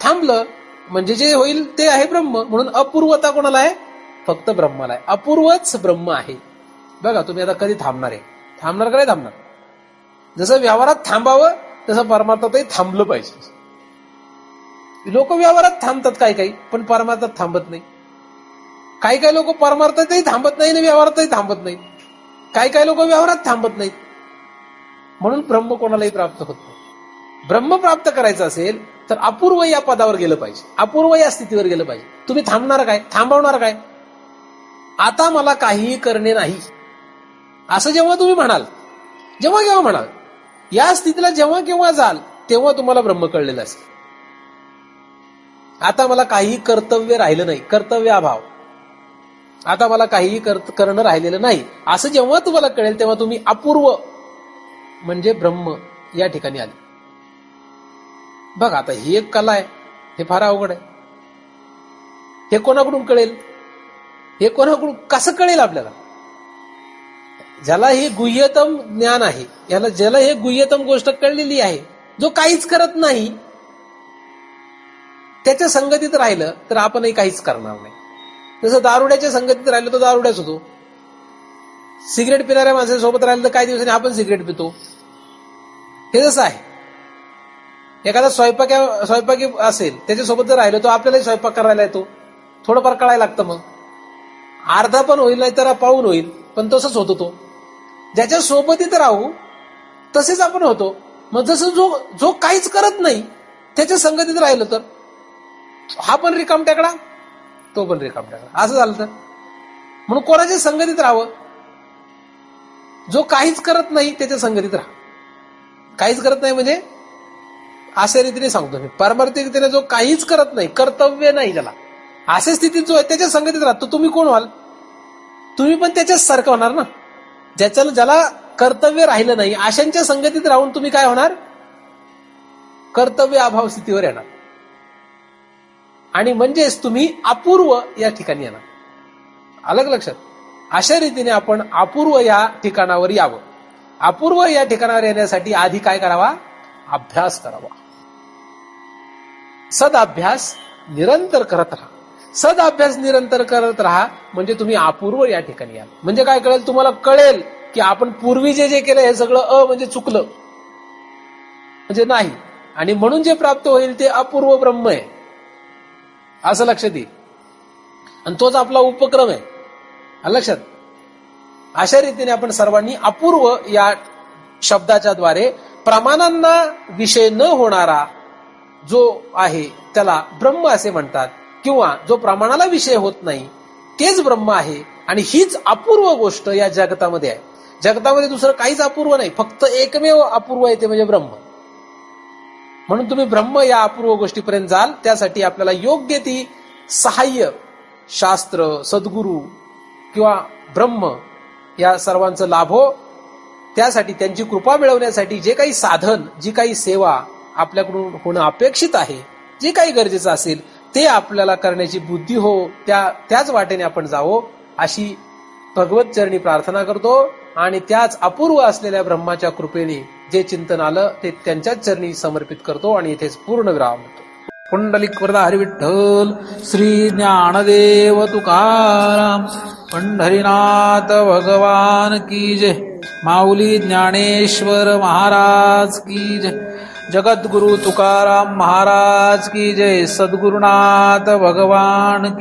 थांबलं म्हणजे जे होईल ते आहे ब्रह्म. म्हणून अपूर्वता कोणाला आहे? फक्त ब्रह्माला आहे. अपूर्वच ब्रह्म आहे. बघा तुम्ही आता कधी थांबणार आहे? थांबणार का नाही थांबणार? जसं व्यवहारात थांबावं तसं परमार्थातही थांबलं पाहिजे. लोक व्यवहारात थांबतात काही काही, पण परमार्थात थांबत नाही. काही काही लोक परमार्थातही थांबत नाही आणि व्यवहारातही थांबत नाही. काही काही लोक व्यवहारात थांबत नाहीत. म्हणून ब्रह्म कोणालाही प्राप्त होत नाही. ब्रह्म प्राप्त करायचं असेल तर अपूर्व या पदावर गेलं पाहिजे, अपूर्व या स्थितीवर गेलं पाहिजे. तुम्ही थांबणार काय? थांबवणार काय? आता मला काहीही करणे नाही असं जेव्हा तुम्ही म्हणाल, जेव्हा केव्हा म्हणाल, या स्थितीला जेव्हा केव्हा जाल तेव्हा तुम्हाला ब्रह्म कळलेलं असेल. आता मला काहीही कर्तव्य राहिलं नाही, कर्तव्य अभाव, आता मला काहीही करणं राहिलेलं नाही असं जेव्हा तुम्हाला कळेल तेव्हा तुम्ही अपूर्व म्हणजे ब्रह्म या ठिकाणी आले. बघा आता ही एक कला आहे, हे फार अवघड आहे. हे कोणाकडून कळेल? हे कोणाकडून कसं कळेल आपल्याला? ज्याला ही गुह्यतम ज्ञान आहे, ज्याला हे गुह्यतम गोष्ट कळलेली आहे, जो काहीच करत नाही, त्याच्या संगतीत राहिलं तर आपणही काहीच करणार नाही. जसं दारुड्याच्या संगतीत राहिलं तो दारुड्याच होतो. सिगरेट पिणाऱ्या माणसासोबत राहिलं तर काही दिवसांनी आपण सिगरेट पितो. हे जसं आहे. एखादा स्वयंपाकी असेल, त्याच्यासोबत जर राहिलो तो आपल्यालाही स्वयंपाक करायला येतो. थोडंफार कळायला लागतं. मग अर्धा पण होईल, नाही तर पाऊन होईल, पण तसंच होतो. तो ज्याच्या सोबतीत राहू तसेच आपण होतो. मग जसं जो काहीच करत नाही त्याच्या संगतीत राहिलो तर हा पण रिकाम टेकडा, तो पण रिकाम टेकडा, असं झालं तर. म्हणून कोणाच्या संगतीत राहावं? जो काहीच करत नाही त्याच्या संगतीत राहा. काहीच करत नाही म्हणजे अशा रीतीने सांगतो मी, पारमार्थिक रीतीने जो काहीच करत नाही, कर्तव्य नाही ज्याला, अशा स्थितीत जो आहे त्याच्या संगतीत राहतो. तुम्ही कोण व्हाल? तुम्ही पण त्याच्याच सारखं होणार ना. ज्याला कर्तव्य राहिलं नाही अशांच्या संगतीत राहून तुम्ही काय होणार? कर्तव्य अभाव स्थितीवर येणार. आणि म्हणजेच तुम्ही अपूर्व या ठिकाणी येणार. अलग लक्षात. अशा रीतीने आपण अपूर्व या ठिकाणावर यावं. अपूर्व या ठिकाणावर येण्यासाठी आधी काय करावा? अभ्यास करावा. सदअभ्यास निरंतर करत राहा. सदअभ्यास निरंतर करत राहा म्हणजे तुम्ही अपूर्व या ठिकाणी याल. म्हणजे काय कळेल? तुम्हाला कळेल की आपण पूर्वी जे केलं हे सगळं म्हणजे चुकलं, म्हणजे नाही, आणि म्हणून जे प्राप्त होईल ते अपूर्व ब्रह्म आहे, असं लक्षात येईल. आणि तोच आपला उपक्रम आहे. लक्षात. अशा रीतीने आपण सर्वांनी अपूर्व या शब्दाच्या द्वारे प्रमाणांना विषय न होणारा जो आहे त्याला ब्रह्म असे म्हणतात, किंवा जो प्रमाणाला विषय होत नाही तेच ब्रह्म आहे. आणि हीच अपूर्व गोष्ट या जगतामध्ये आहे. जगतामध्ये दुसरं काहीच अपूर्व नाही, फक्त एकमेव अपूर्व आहे, ते म्हणजे ब्रह्म. म्हणून तुम्ही ब्रह्म या अपूर्व गोष्टीपर्यंत जाल. त्यासाठी आपल्याला योग्य ती सहाय्य, शास्त्र, सद्गुरू किंवा ब्रह्म या सर्वांचं लाभो. त्यासाठी त्यांची कृपा मिळवण्यासाठी जे काही साधन, जी काही सेवा आपल्याकडून होणं अपेक्षित आहे, जे काही गरजेचं असेल ते आपल्याला करण्याची बुद्धी हो, त्याच वाटेने आपण जावो अशी भगवत चरणी प्रार्थना करतो. आणि त्याच अपूर्व असलेल्या ब्रह्माच्या कृपेने जे चिंतन आलं ते त्यांच्याच चरणी समर्पित करतो आणि इथेच पूर्ण विराम देतो. पुंडलिक वरदा हरी विठ्ठल. श्री ज्ञानदेव तुकाराम पंढरीनाथ भगवान की जय. माऊली ज्ञानेश्वर महाराज की जय. जगद्गुरु तुकाराम महाराज की जय. सद्गुरुनाथ भगवान की